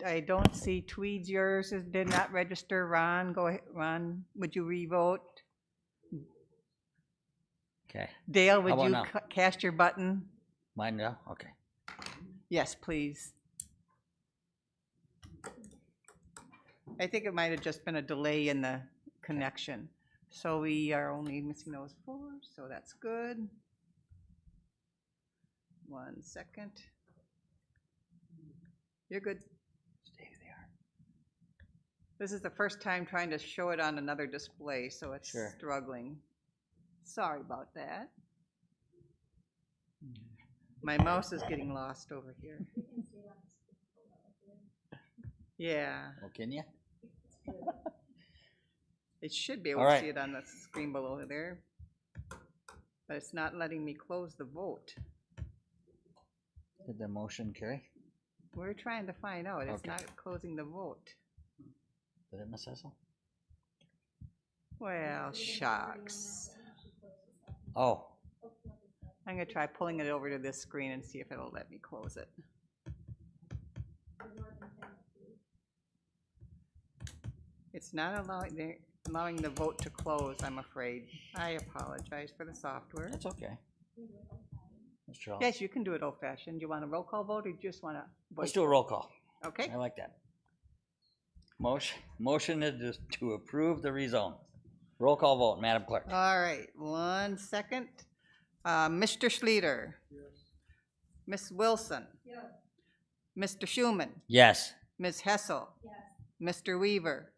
I don't see Tweed's. Yours did not register. Ron, go ahead. Ron, would you re-vote? Okay. Dale, How would about you now? cast your button? Mine now? Okay. Yes, please. I think it might have just been a delay in the connection. So we are only missing those 4, so that's good. 1 second. You're good. Stay there. This is the first time trying to show it on another display, so it's Sure. struggling. Sorry about that. My mouse is getting lost over here. Yeah, Oh, can you? it should be able All to right. see it on the screen below there. But it's not letting me close the vote. Did the motion carry? We're trying to find out. It's Okay. not closing the vote. Did it, Miss Hessel? Well, shucks. Oh, I'm gonna try pulling it over to this screen and see if it'll let me close it. It's not allowing the vote to close, I'm afraid. I apologize for the software. that's okay. Mr. Hall. Yes, you can do it old fashioned. Do you want a roll call vote or you just want to? Let's do a roll call. Okay, I like that. Motion is to approve the rezone. Roll call vote, Madam Clerk. all right, 1 second. Mr. Schluter. Ms. Wilson. Mr. Schuman. Yes. Ms. Hessel. Mr. Weaver.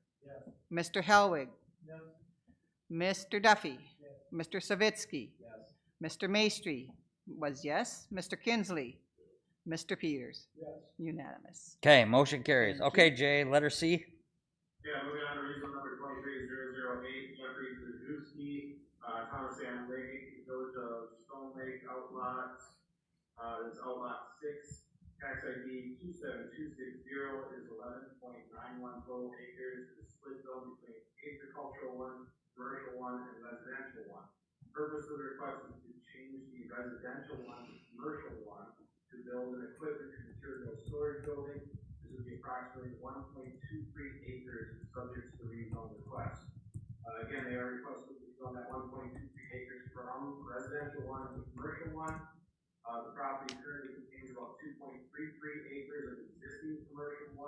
Mr. Helwig. Mr. Duffy. Mr. Savitsky. Mr. Maestri was yes. Mr. Kinsley. Mr. Peters. Unanimous. Okay, motion carries. Okay, Jay, letter C. Yeah, moving on to rezone number 23008, Jeffrey Krajewski, Thomas Ann Lake, Village of Stone Lake Outlots. This outlot 6, tax ID 27260 is 11.91 total acres. It's split zone between agricultural 1, commercial 1, and residential 1. Purpose of the request is to change the residential 1 to commercial 1 to build an equipment and material storage building. This would be approximately 1.23 acres subject to the rezone request. Again, they are requesting to zone that 1.23 acres from residential 1 to commercial 1. The property currently contains about 2.33 acres of existing commercial 1.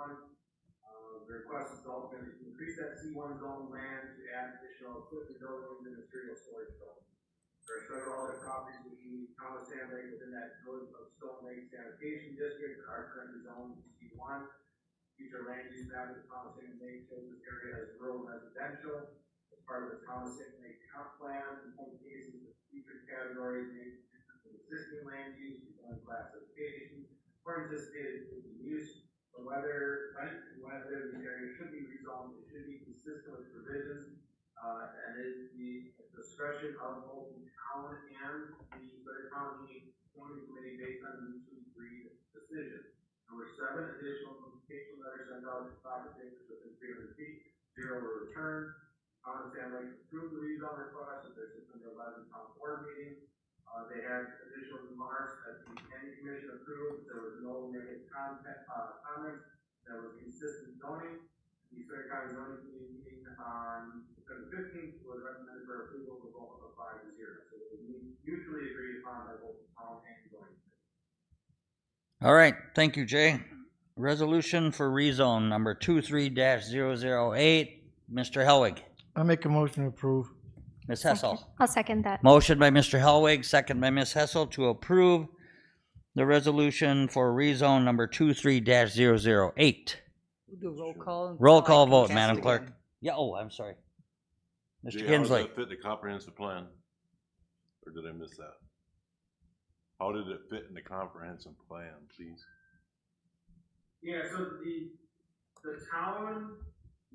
The request is to ultimately increase that C1 zone land to add additional equipment buildings and material storage buildings. There are several other properties within Thomas Sand Lake within that Village of Stone Lake Sanitation District that are currently zoned C1. Future land use map of Thomas Sand Lake shows this area as rural residential. As part of the Thomas Sand Lake comp plan, in some cases, the future categories may consist of existing land use, becoming classification, or anticipated use, but whether the area should be rezoned, it should be consistent with provisions, and is the discretion of both the town and the Sawyer County Zoning Committee based on mutually agreed decision. Number 7, additional notification letters sent out to property owners within 300 feet, 0 were returned. Thomas Sand Lake approved the rezone request at their September 11th town board meeting. They had additional remarks that the planning commission approved. There was no negative comments. There was consistent zoning. The Sawyer County Zoning Committee meeting on September 15th was recommended for approval with a vote of 5-0. So it was mutually agreed upon by both the town and zoning. All right, thank you, Jay. Resolution for rezone number 23-008, Mr. Helwig. I make a motion to approve. Ms. Hessel. I'll second that. Motion by Mr. Helwig, second by Ms. Hessel to approve the resolution for rezone number 23-008. Do a roll call. Roll until I call can vote, cast Madam again. Clerk. Yeah, oh, I'm sorry. Mr. Jay, how does Kinsley. that fit the comprehensive plan? Or did I miss that? How did it fit in the comprehensive plan, please? Yeah, so the town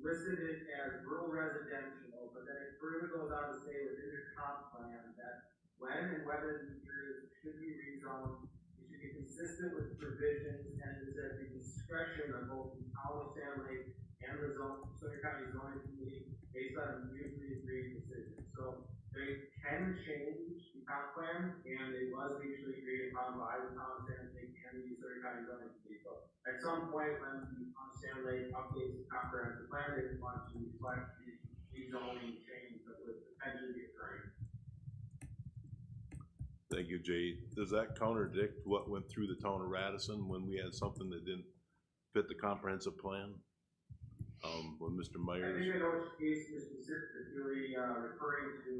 listed it as rural residential, but then it further goes on to say within the comp plan that when and whether these areas should be rezoned, it should be consistent with provisions and is at the discretion of both the town of Sand Lake and the Sawyer County zoning committee based on mutually agreed decisions. So they can change the comp plan, and it was mutually agreed upon by the town of Sand Lake and the Sawyer County zoning committee. So at some point when the town of Sand Lake updates the comprehensive plan, they want to reflect the rezoning change that would potentially be occurring. Thank you, Jay. Does that contradict what went through the town of Radisson when we had something that didn't fit the comprehensive plan? When Mr. I Myers. think I know which case you're specifically referring to.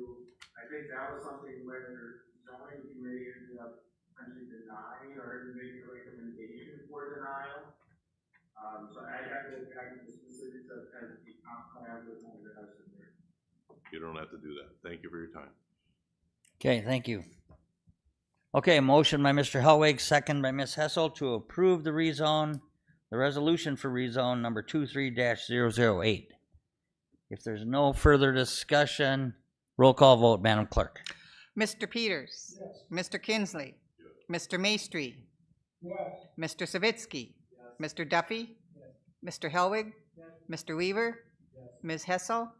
I think that was something where the zoning committee ended up essentially denying or making a recommendation for denial. So I have to look back at the specifics of as the comp plan was on the house in there. You don't have to do that. Thank you for your time. Okay, thank you. Okay, motion by Mr. Hellwig, second by Ms. Hessel to approve the rezone, the resolution for rezone number 23-008. If there's no further discussion, roll call vote, Madam Clerk. Mr. Peters. Yes. Mr. Kinsley. Yes. Mr. Maestri. Yes. Mr. Savitsky. Yes. Mr. Duffy. Yes. Mr. Hellwig. Yes. Mr. Weaver. Yes. Ms. Hessel.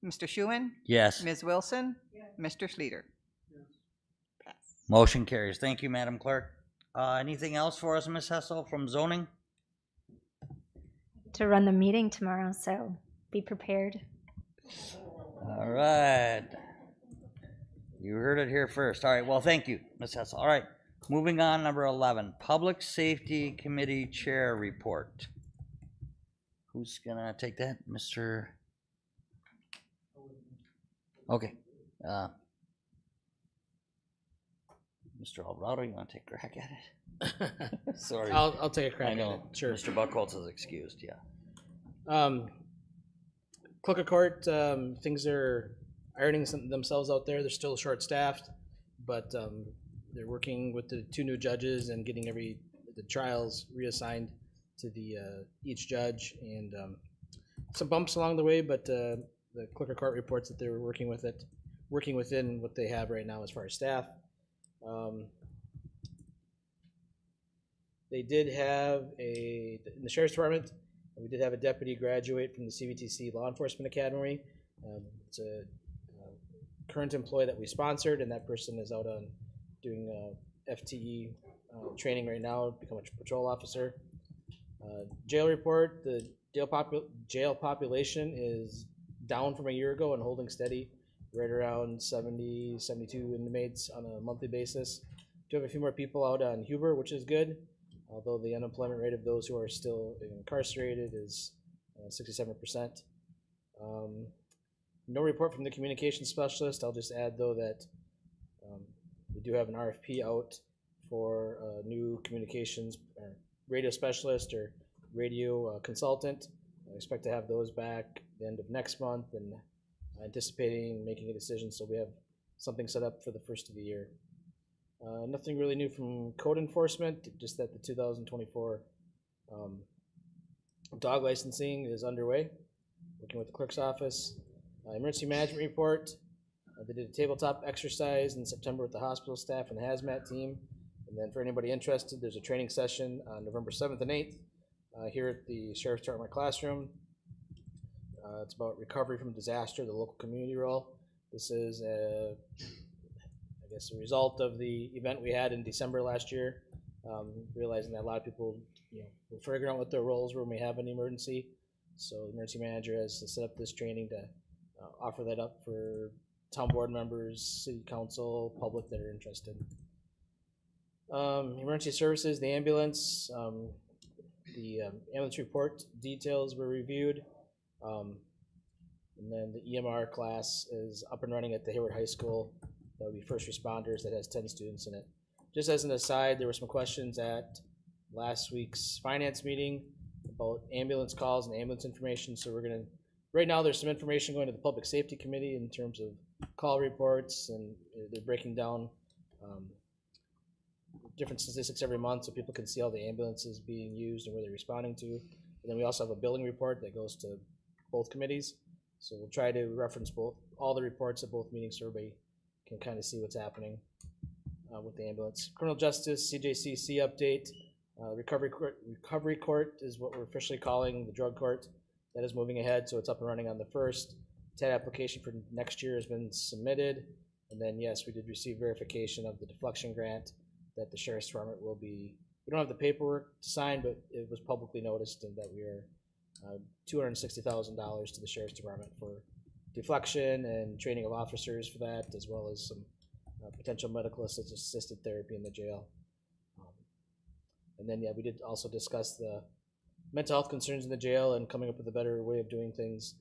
Yes. Mr. Schuman. Yes. Ms. Wilson. Yes. Mr. Schleter. Motion carries. Thank you, Madam Clerk. Anything else for us, Ms. Hessel, from zoning? To run the meeting tomorrow, so be prepared. All right. You heard it here first. All right, well, thank you, Ms. Hessel. All right, moving on, number 11, Public Safety Committee Chair Report. Who's gonna take that, Mr.? Okay. Mr. Alvarado, you want to take a crack at it? Sorry. I'll take a crack I know. at it. Sure. Mr. Buckholz is excused, yeah. Clerk of Court, things are ironing themselves out there. They're still short-staffed, but they're working with the 2 new judges and getting the trials reassigned to the each judge, and some bumps along the way, but the Clerk of Court reports that they're working within what they have right now as far as staff. They did have in the Sheriff's Department, we did have a deputy graduate from the CVTC Law Enforcement Academy. It's a current employee that we sponsored, and that person is out on doing FTE training right now, become a patrol officer. Jail report, the jail population is down from a year ago and holding steady, right around 70, 72 inmates on a monthly basis. Do have a few more people out on Huber, which is good, although the unemployment rate of those who are still incarcerated is 67%. No report from the communications specialist. I'll just add, though, that we do have an RFP out for a new communications radio specialist or radio consultant. I expect to have those back the end of next month, and anticipating making a decision, so we have something set up for the first of the year. Nothing really new from code enforcement, just that the 2024 dog licensing is underway, working with the clerk's office. Emergency management report, they did a tabletop exercise in September with the hospital staff and hazmat team, and then for anybody interested, there's a training session on November 7th and 8th here at the Sheriff's Department classroom. It's about recovery from disaster, the local community role. This is, I guess, a result of the event we had in December last year, realizing that a lot of people, will figure out what their roles were when we have an emergency. So the emergency manager has set up this training to offer that up for town board members, city council, public that are interested. Emergency services, the ambulance, the ambulance report details were reviewed. And then the EMR class is up and running at the Hayward High School. That would be first responders, that has 10 students in it. Just as an aside, there were some questions at last week's finance meeting about ambulance calls and ambulance information. So we're gonna, right now, there's some information going to the Public Safety Committee in terms of call reports, and they're breaking down different statistics every month so people can see all the ambulances being used and where they're responding to. And then we also have a billing report that goes to both committees. So we'll try to reference all the reports at both meetings so everybody can kind of see what's happening with the ambulance. Criminal justice, CJCC update. Recovery court is what we're officially calling the drug court. That is moving ahead, so it's up and running on the 1st. TAD application for next year has been submitted. And then, yes, we did receive verification of the deflection grant that the Sheriff's Department will be, we don't have the paperwork to sign, but it was publicly noticed and that we are $260,000 to the Sheriff's Department for deflection and training of officers for that, as well as some potential medical assisted therapy in the jail. And then, yeah, we did also discuss the mental health concerns in the jail and coming up with a better way of doing things,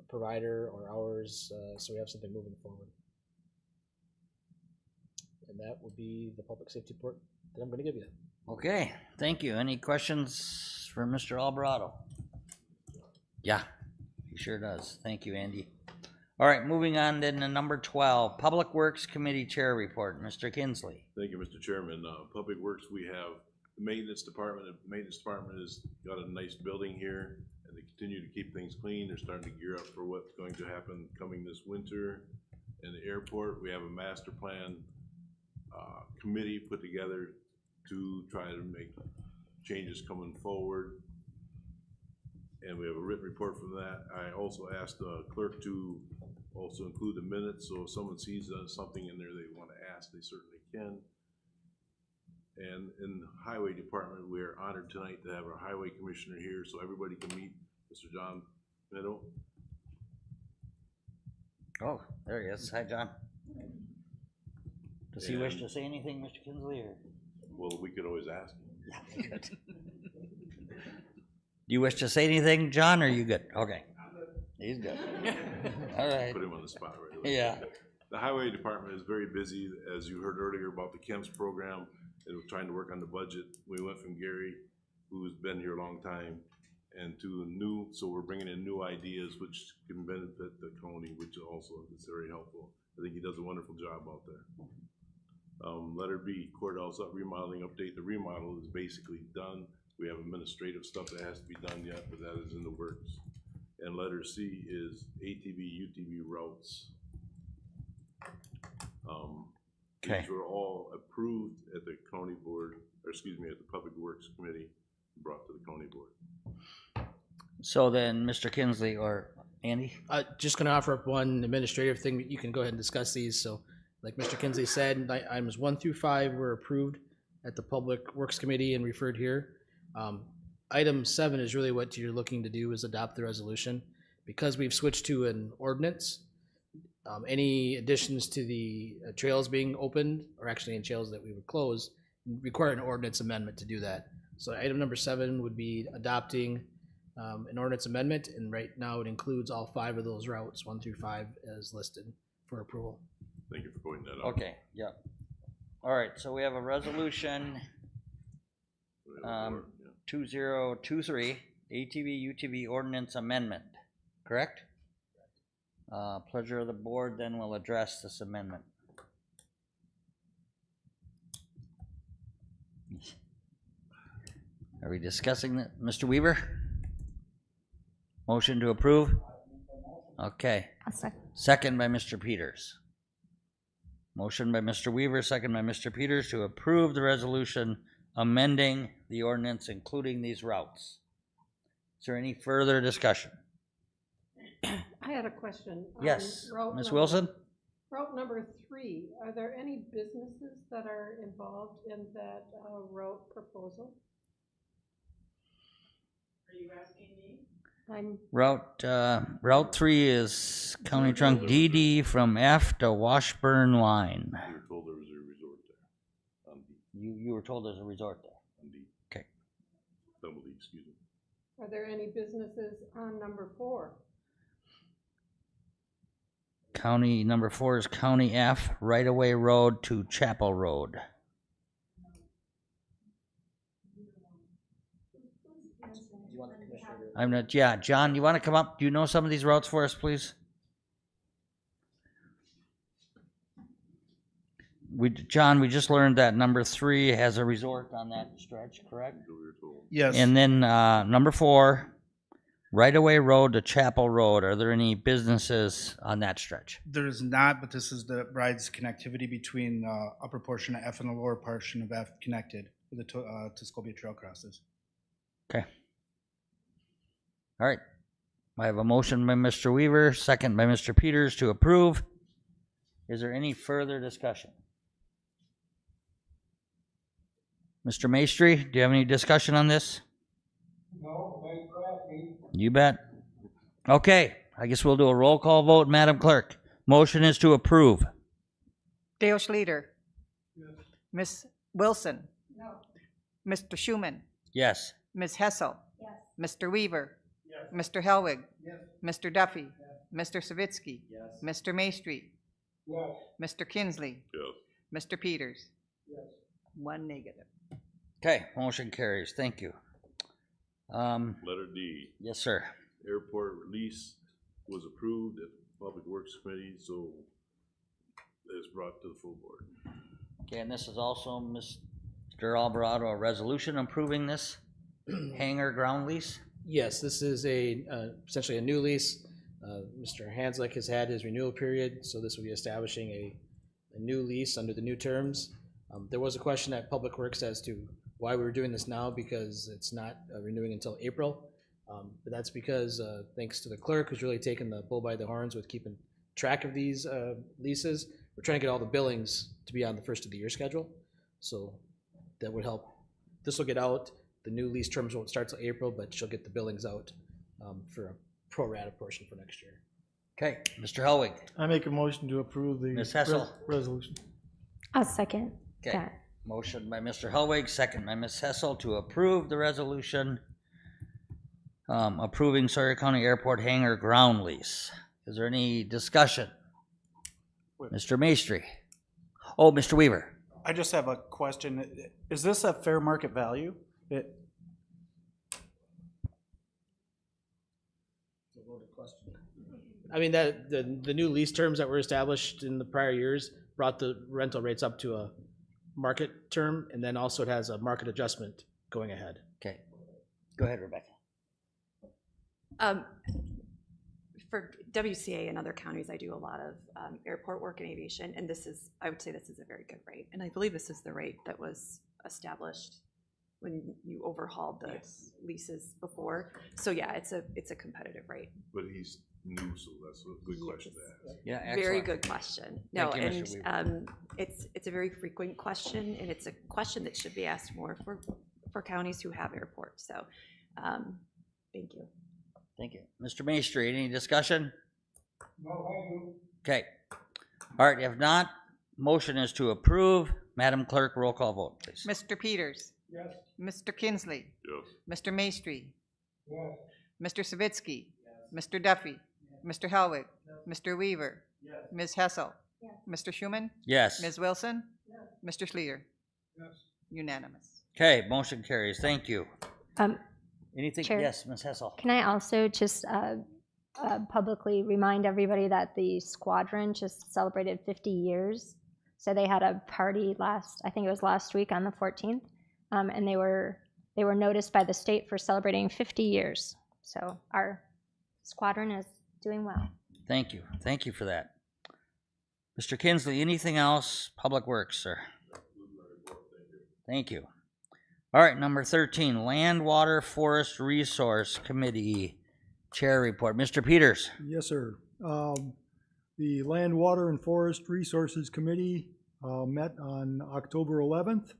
provider or hours, so we have something moving forward. And that would be the public safety report that I'm going to give you. Okay, thank you. Any questions for Mr. Alvarado? Yeah, he sure does. Thank you, Andy. All right, moving on then to number 12, Public Works Committee Chair Report. Mr. Kinsley. Thank you, Mr. Chairman. Public Works, we have the maintenance department. The maintenance department has got a nice building here, and they continue to keep things clean. They're starting to gear up for what's going to happen coming this winter. In the airport, we have a master plan committee put together to try to make changes coming forward. And we have a written report from that. I also asked the clerk to also include the minutes, so if someone sees something in there they want to ask, they certainly can. And in the highway department, we are honored tonight to have our highway commissioner here, so everybody can meet Mr. John Meadow. Oh, there he is. Hi, John. Does he wish to say anything, Mr. Kinsley? Or? Well, we could always ask him. Yeah, good. Do you wish to say anything, John, or are you good? Okay. He's good. All right. Put him on the spot right away. Yeah. The highway department is very busy, as you heard earlier about the KEMS program, and we're trying to work on the budget. We went from Gary, who's been here a long time, and to new, so we're bringing in new ideas which can benefit the county, which also is very helpful. I think he does a wonderful job out there. Letter B, courthouse remodeling update. The remodel is basically done. We have administrative stuff that has to be done yet, but that is in the works. And letter C is ATV, UTV routes. Okay. These were all approved at the county board, or excuse me, at the Public Works Committee, brought to the county board. So then, Mr. Kinsley or Andy? Just going to offer up one administrative thing. You can go ahead and discuss these. So, like Mr. Kinsley said, items 1 through 5 were approved at the Public Works Committee and referred here. Item 7 is really what you're looking to do, is adopt the resolution. Because we've switched to an ordinance, any additions to the trails being opened, or actually any trails that we would close, require an ordinance amendment to do that. So item number 7 would be adopting an ordinance amendment, and right now it includes all 5 of those routes, 1 through 5, as listed for approval. Thank you for pointing that out. Okay, yeah. All right, so we have a resolution 2023 ATV UTV ordinance amendment, correct? Pleasure of the board then will address this amendment. Are we discussing that? Mr. Weaver? Motion to approve? Okay. Second by Mr. Peters. Motion by Mr. Weaver, second by Mr. Peters to approve the resolution amending the ordinance, including these routes. Is there any further discussion? I had a question. Yes, Ms. Wilson? Route number 3, are there any businesses that are involved in that route proposal? Are you asking me? Route 3 is County Trunk DD from F to Washburn line. You were told there was a resort there. On D. You were told there's a resort there. On D. Okay. Double D, excuse me. Are there any businesses on number 4? County number 4 is County F, right-of-way road to Chapel Road. You I'm not, yeah, John, you want to come up? Do you know some of these routes for us, please? John, we just learned that number 3 has a resort on that stretch, correct? Yes. And then number 4, right-of-way road to Chapel Road. Are there any businesses on that stretch? There is not, but this is the ride's connectivity between upper portion of F and the lower portion of F connected where the Tuscobia Trail crosses. Okay. All right. I have a motion by Mr. Weaver, second by Mr. Peters to approve. Is there any further discussion? Mr. Maestri, do you have any discussion on this? No, thanks for asking. You bet. Okay, I guess we'll do a roll call vote, Madam Clerk. Motion is to approve. Dale Schluter. Ms. Wilson. Mr. Schuman. Yes. Ms. Hessel. Mr. Weaver. Mr. Helwig. Mr. Duffy. Mr. Savitsky. Mr. Maestri. Mr. Kinsley. Mr. Peters. 1 negative. Okay, motion carries. Thank you. Letter D. Yes, sir. Airport release was approved at Public Works Committee, so it's brought to the full board. Okay, and this is also Mr. Alvarado, a resolution approving this hangar ground lease? Yes, this is essentially a new lease. Mr. Hanslick has had his renewal period, so this will be establishing a new lease under the new terms. There was a question at Public Works as to why we were doing this now, because it's not renewing until April. But that's because, thanks to the clerk who's really taken the bull by the horns with keeping track of these leases, we're trying to get all the billings to be on the first of the year schedule. So that would help. This will get out. The new lease terms won't start till April, but she'll get the billings out for a pro rata portion for next year. Okay, Mr. Helwig. I make a motion to approve the Ms. Hessel. resolution. I'll second Okay. that. Motion by Mr. Helwig, second by Ms. Hessel to approve the resolution approving Sawyer County Airport hangar ground lease. Is there any discussion? Mr. Maestri. Oh, Mr. Weaver. I just have a question. Is this a fair market value? I mean, that the new lease terms that were established in the prior years brought the rental rates up to a market term, and then also it has a market adjustment going ahead. Okay. Go ahead, Rebecca. For WCA and other counties, I do a lot of airport work and aviation, and I would say this is a very good rate. And I believe this is the rate that was established when you overhauled the leases before. So yeah, it's a competitive rate. But he's new, so that's a good question to ask. Yeah, excellent. Very good question. No, Thank you, Mr. and it's a very frequent question, and it's a question that should be asked more for counties who have airports. So, thank you. Thank you. Mr. Maestri, any discussion? No, thank you. Okay. All right, if not, motion is to approve. Madam Clerk, roll call vote, please. Mr. Peters. Yes. Mr. Kinsley. Yes. Mr. Maestri. Yes. Mr. Savitsky. Mr. Duffy. Mr. Helwig. Mr. Weaver. Ms. Hessel. Mr. Schuman. Yes. Ms. Wilson. Mr. Schluter. Unanimous. Okay, motion carries. Thank you. Anything? Chair. Yes, Ms. Hessel. Can I also just publicly remind everybody that the squadron just celebrated 50 years. So they had a party I think it was last week on the 14th, and they were noticed by the state for celebrating 50 years. So our squadron is doing well. Thank you. Thank you for that. Mr. Kinsley, anything else? Public Works, sir. Thank you. All right, number 13, Land, Water, Forest Resource Committee Chair Report. Mr. Peters. Yes, sir. The Land, Water, and Forest Resources Committee met on October 11th.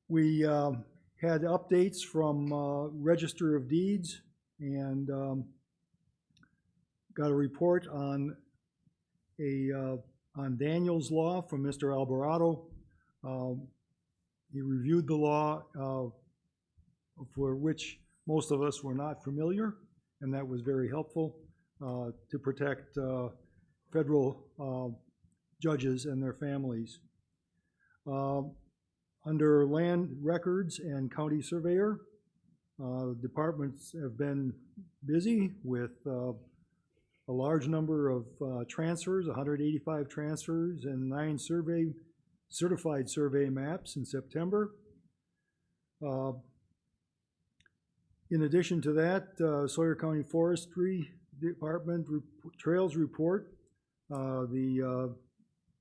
We had updates from Register of Deeds and got a report on Daniel's Law from Mr. Alvarado. He reviewed the law for which most of us were not familiar, and that was very helpful to protect federal judges and their families. Under Land Records and County Surveyor, Departments have been busy with a large number of transfers, 185 transfers and 9 certified survey maps in September. In addition to that, Sawyer County Forestry Department Trails Report. The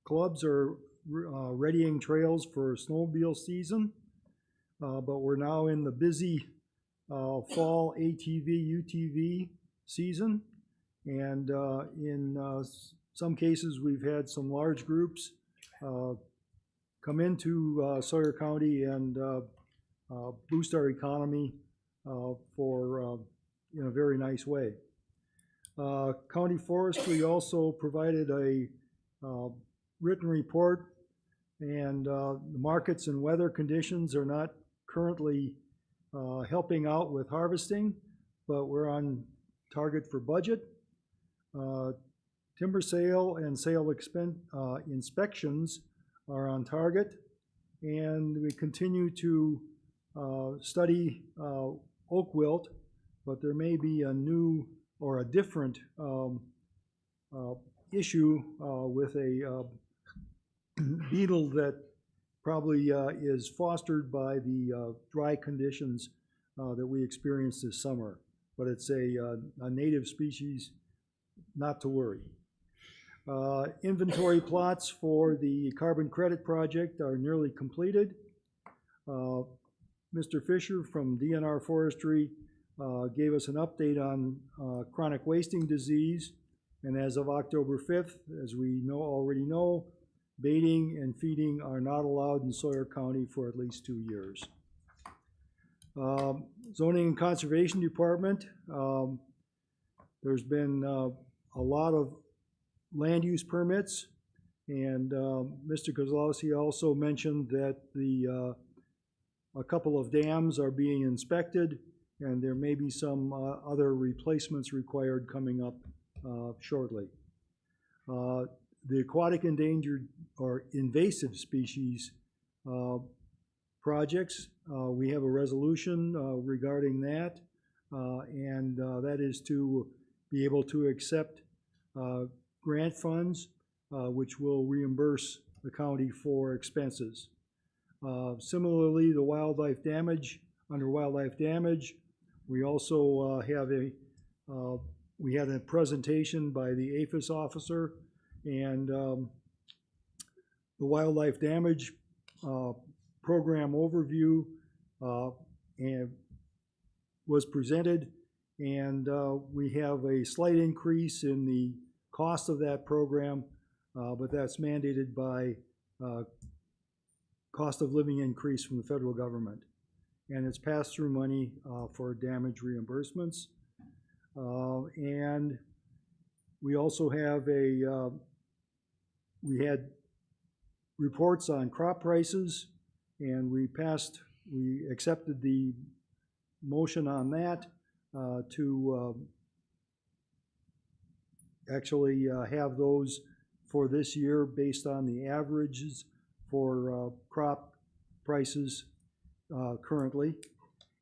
clubs are readying trails for snowmobile season, but we're now in the busy fall ATV, UTV season. And in some cases, we've had some large groups come into Sawyer County and boost our economy in a very nice way. County Forestry also provided a written report, and the markets and weather conditions are not currently helping out with harvesting, but we're on target for budget. Timber sale and sale inspections are on target, and we continue to study oak wilt, but there may be a new or a different issue with a beetle that probably is fostered by the dry conditions that we experienced this summer. But it's a native species, not to worry. Inventory plots for the carbon credit project are nearly completed. Mr. Fisher from DNR Forestry gave us an update on chronic wasting disease, and as of October 5th, as we already know, baiting and feeding are not allowed in Sawyer County for at least 2 years. Zoning and Conservation Department, there's been a lot of land use permits, and Mr. Kozlowski also mentioned that a couple of dams are being inspected, and there may be some other replacements required coming up shortly. The aquatic endangered or invasive species projects, we have a resolution regarding that, and that is to be able to accept grant funds which will reimburse the county for expenses. Similarly, the wildlife damage, under wildlife damage, we also we had a presentation by the APHIS officer, and the wildlife damage program overview and was presented, and we have a slight increase in the cost of that program, but that's mandated by cost of living increase from the federal government, and it's pass-through money for damage reimbursements. And we also have we had reports on crop prices, and we accepted the motion on that to actually have those for this year based on the averages for crop prices currently.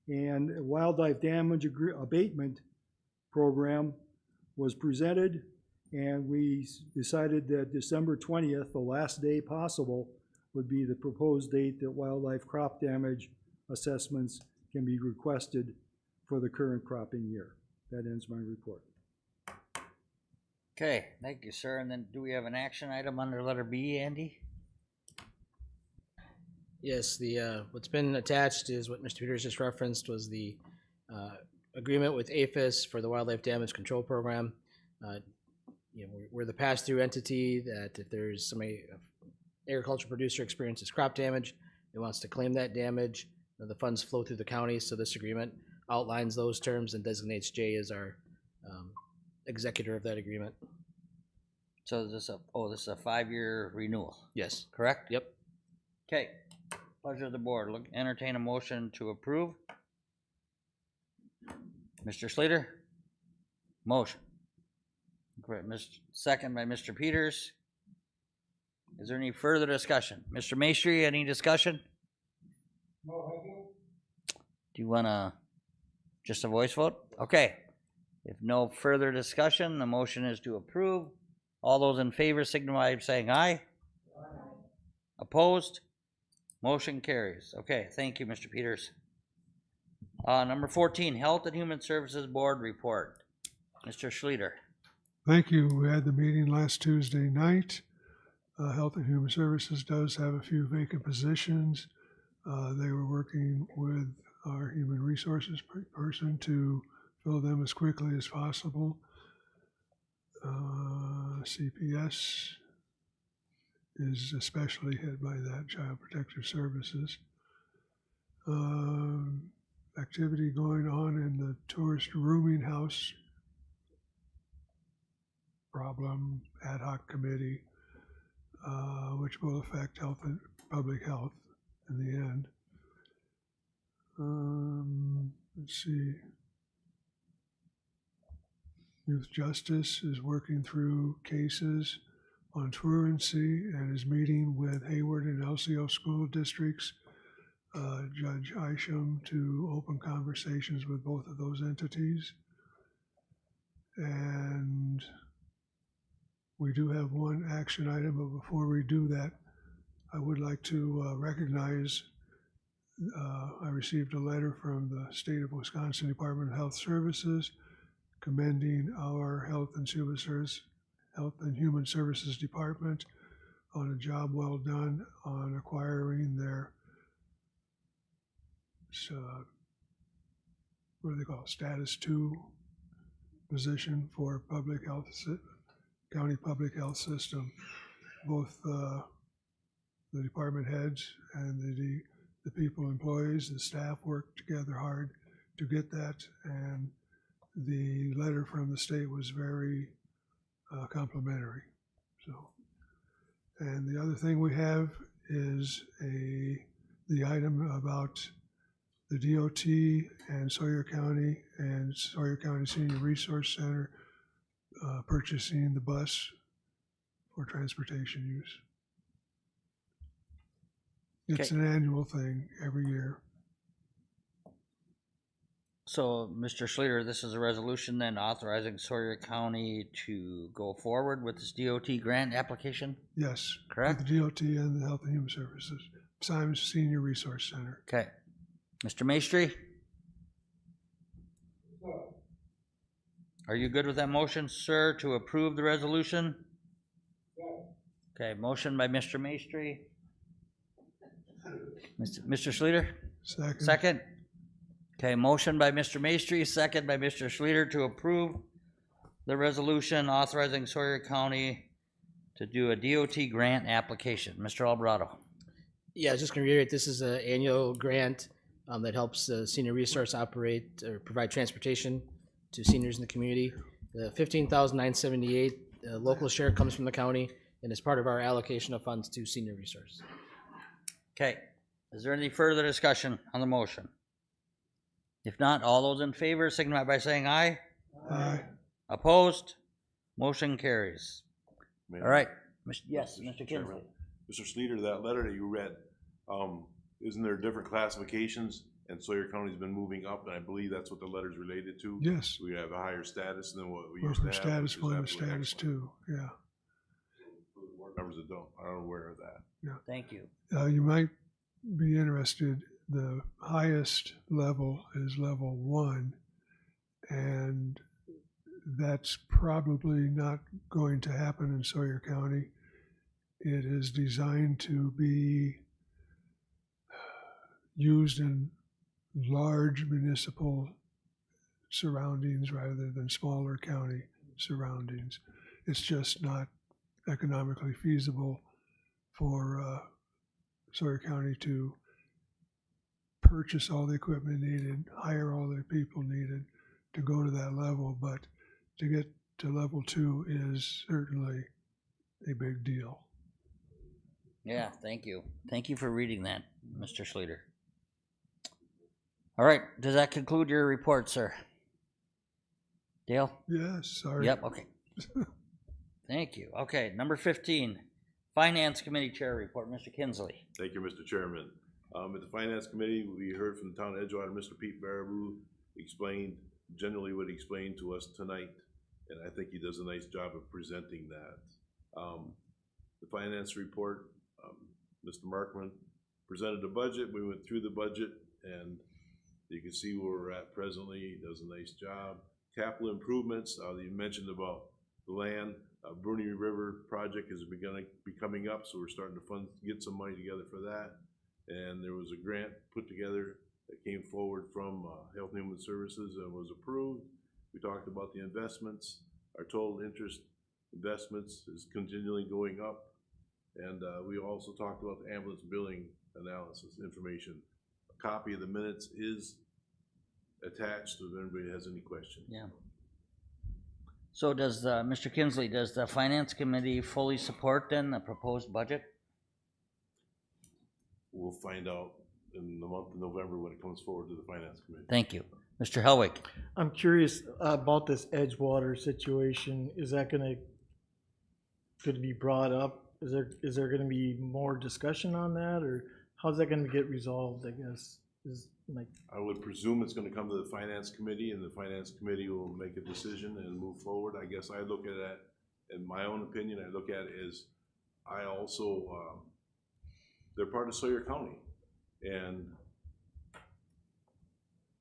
And wildlife damage abatement program was presented, and we decided that December 20th, the last day possible, would be the proposed date that wildlife crop damage assessments can be requested for the current cropping year. That ends my report. Okay, thank you, sir. And then do we have an action item under letter B, Andy? Yes, what's been attached is what Mr. Peters just referenced was the agreement with APHIS for the Wildlife Damage Control Program. We're the pass-through entity that if there's somebody, agriculture producer experiences crop damage, it wants to claim that damage, the funds flow through the county, so this agreement outlines those terms and designates Jay as our executor of that agreement. So is this this is a 5-year renewal? Yes. Correct? Yep. Okay, pleasure of the board. Entertain a motion to approve. Mr. Slater? Motion. Great. Second by Mr. Peters. Is there any further discussion? Mr. Maestri, any discussion? No, I do. Do you want to Just a voice vote? Okay. If no further discussion, the motion is to approve. All those in favor signify by saying aye. Opposed? Motion carries. Okay, thank you, Mr. Peters. Number 14, Health and Human Services Board report. Mr. Schleter. Thank you. We had the meeting last Tuesday night. Health and Human Services does have a few vacant positions. They were working with our human resources person to fill them as quickly as possible. CPS is especially hit by that, Child Protective Services. Activity going on in the tourist rooming house problem ad hoc committee, which will affect health and public health in the end. Let's see. Youth Justice is working through cases on truancy and is meeting with Hayward and LCO school districts, Judge Isham, to open conversations with both of those entities. And we do have one action item, but before we do that, I would like to recognize, I received a letter from the State of Wisconsin Department of Health Services commending our Health and Human Services Department on a job well done on acquiring their, what do they call it, status 2 position for public health, county public health system. Both the department heads and the people, employees, the staff worked together hard to get that, and the letter from the state was very complimentary. So, and the other thing we have is the item about the DOT and Sawyer County Senior Resource Center purchasing the bus for transportation use. It's an annual thing every year. So, Mr. Schleter, this is a resolution then authorizing Sawyer County to go forward with this DOT grant application? Yes. Correct? With the DOT and the Health and Human Services. Simon's Senior Resource Center. Okay. Mr. Maestri? Are you good with that motion, sir, to approve the resolution? Yes. Okay, motion by Mr. Maestri. Mr. Schleter? Second. Second? Okay, motion by Mr. Maestri, second by Mr. Schleter to approve the resolution authorizing Sawyer County to do a DOT grant application. Mr. Alvarado. Yeah, just gonna reiterate, this is an annual grant that helps senior resource operate or provide transportation to seniors in the community. The $15,978 local share comes from the county and is part of our allocation of funds to senior resource. Okay, is there any further discussion on the motion? If not, all those in favor signify by saying aye. Aye. Opposed? Motion carries. Mayor, All right. Yes, Mr. Chairman. Kinsley. Mr. Schleter, that letter that you read, isn't there different classifications? And Sawyer County's been moving up, and I believe that's what the letter's related to. Yes. We have a higher status than what we We're used to from have. status 1 to status 2, yeah. For the board members that aren't aware of that. Yeah. Thank you. You might be interested, the highest level is level 1, and that's probably not going to happen in Sawyer County. It is designed to be used in large municipal surroundings rather than smaller county surroundings. It's just not economically feasible for Sawyer County to purchase all the equipment needed, hire all the people needed to go to that level, but to get to level 2 is certainly a big deal. Yeah, thank you. Thank you for reading that, Mr. Schleter. All right, does that conclude your report, sir? Dale? Yes, sorry. Yep, okay. Thank you. Okay, number 15, Finance Committee Chair Report, Mr. Kinsley. Thank you, Mr. Chairman. At the Finance Committee, we heard from the town of Edgewater, Mr. Pete Baraboo, explained generally what he explained to us tonight, and I think he does a nice job of presenting that. The finance report, Mr. Markman presented a budget. We went through the budget, and you can see where we're at presently. He does a nice job. Capital improvements, you mentioned about the land. Bruni River project is going to be coming up, so we're starting to get some money together for that. And there was a grant put together that came forward from Health and Human Services and was approved. We talked about the investments. Our total interest investments is continually going up. And we also talked about the ambulance billing analysis information. A copy of the minutes is attached if anybody has any questions. Yeah. So does, Mr. Kinsley, does the Finance Committee fully support then the proposed budget? We'll find out in the month of November when it comes forward to the Finance Committee. Thank you. Mr. Helwig? I'm curious about this Edgewater situation. Is that gonna be brought up? Is there gonna be more discussion on that, or how's that gonna get resolved, I guess? I would presume it's gonna come to the Finance Committee, and the Finance Committee will make a decision and move forward. I guess I look at it, in my own opinion, I look at it as, I also, they're part of Sawyer County, and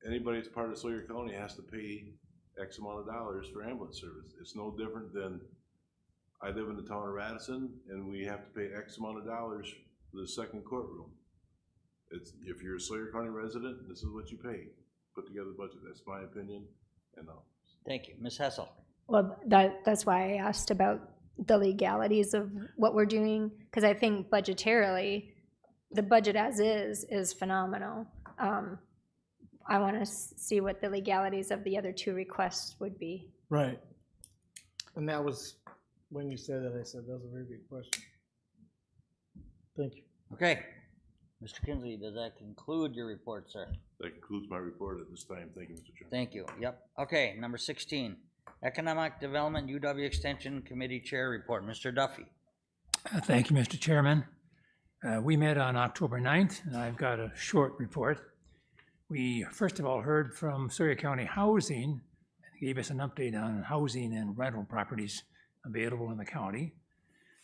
anybody that's part of Sawyer County has to pay X amount of dollars for ambulance service. It's no different than, I live in the town of Radisson, and we have to pay X amount of dollars for the second courtroom. It's, if you're a Sawyer County resident, this is what you pay. Put together the budget. That's my opinion. And Thank you. Ms. Hessel? Well, that's why I asked about the legalities of what we're doing, because I think budgetarily, the budget as is phenomenal. I want to see what the legalities of the other two requests would be. Right. And that was, when you said that, I said, that was a very good question. Thank you. Okay. Mr. Kinsley, does that conclude your report, sir? that concludes my report at this time. Thank you, Mr. Chairman. Thank you. Yep. Okay, number 16, Economic Development UW Extension Committee Chair Report. Mr. Duffy. Thank you, Mr. Chairman. We met on October 9th, and I've got a short report. We first of all heard from Sawyer County Housing. They gave us an update on housing and rental properties available in the county.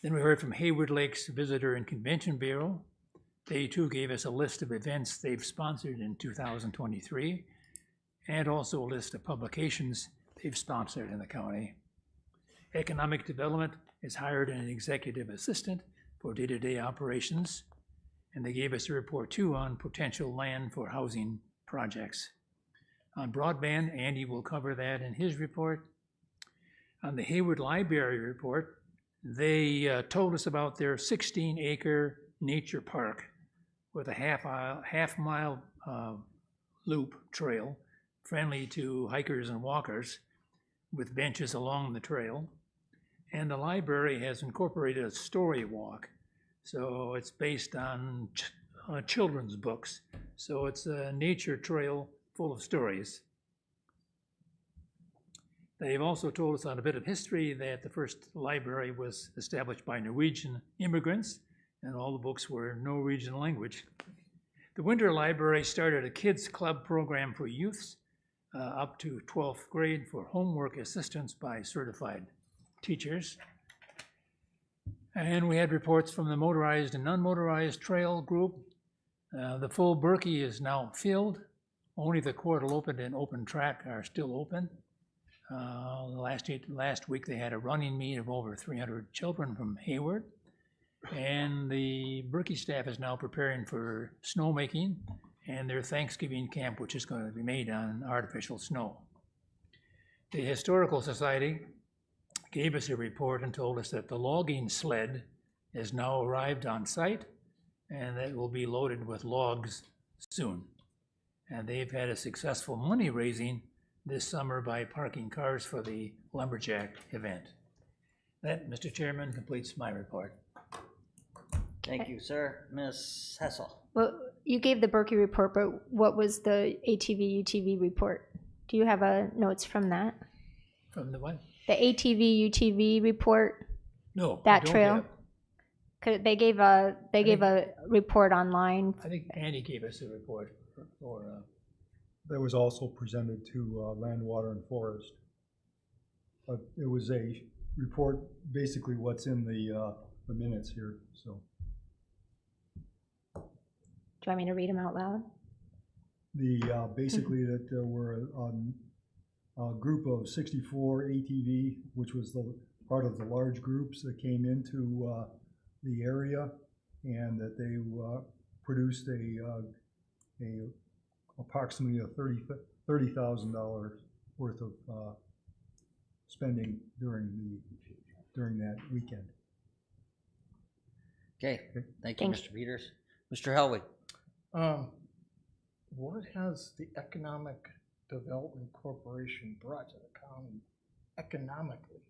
Then we heard from Hayward Lakes Visitor and Convention Bureau. They too gave us a list of events they've sponsored in 2023, and also a list of publications they've sponsored in the county. Economic Development has hired an executive assistant for day-to-day operations, and they gave us a report too on potential land for housing projects. On broadband, Andy will cover that in his report. On the Hayward Library report, they told us about their 16-acre nature park with a half-mile loop trail, friendly to hikers and walkers, with benches along the trail. And the library has incorporated a story walk. So it's based on children's books. So it's a nature trail full of stories. They've also told us on a bit of history that the first library was established by Norwegian immigrants, and all the books were Norwegian language. The Winter Library started a kids club program for youths up to 12th grade for homework assistance by certified teachers. And we had reports from the motorized and non-motorized trail group. The full Berkey is now filled. Only the Cordal Open and Open Track are still open. Last week they had a running meet of over 300 children from Hayward. And the Berkey staff is now preparing for snowmaking and their Thanksgiving camp, which is going to be made on artificial snow. The Historical Society gave us a report and told us that the logging sled has now arrived on site and that it will be loaded with logs soon. And they've had a successful money raising this summer by parking cars for the Lumberjack event. That, Mr. Chairman, completes my report. Thank you, sir. Ms. Hessel. Well, you gave the Berkey report, but what was the ATV UTV report? Do you have notes from that? From the what? The ATV UTV report. No. That trail. They gave a report online. I think Andy gave us a report that was also presented to Land, Water, and Forest. But it was a report, basically what's in the minutes here, so. Do you want me to read them out loud? Basically that there were a group of 64 ATV, which was the part of the large groups that came into the area, and that they produced a approximately $30,000 worth of spending during that weekend. Okay, thank you, Mr. Peters. Mr. Helwig. What has the Economic Development Corporation brought to the county economically?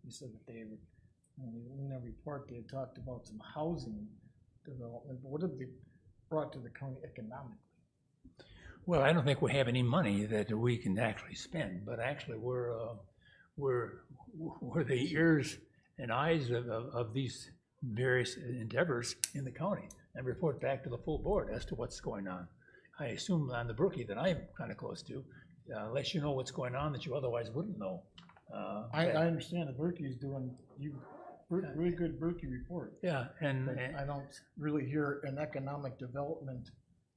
You said that they, in their report, they had talked about some housing development, but what have they brought to the county economically? Well, I don't think we have any money that we can actually spend, but actually we're the ears and eyes of these various endeavors in the county and report back to the full board as to what's going on. I assume on the Brookie that I'm kind of close to, unless you know what's going on that you otherwise wouldn't know. I understand the Berkey's doing really good Berkey report. Yeah, and I don't really hear an Economic Development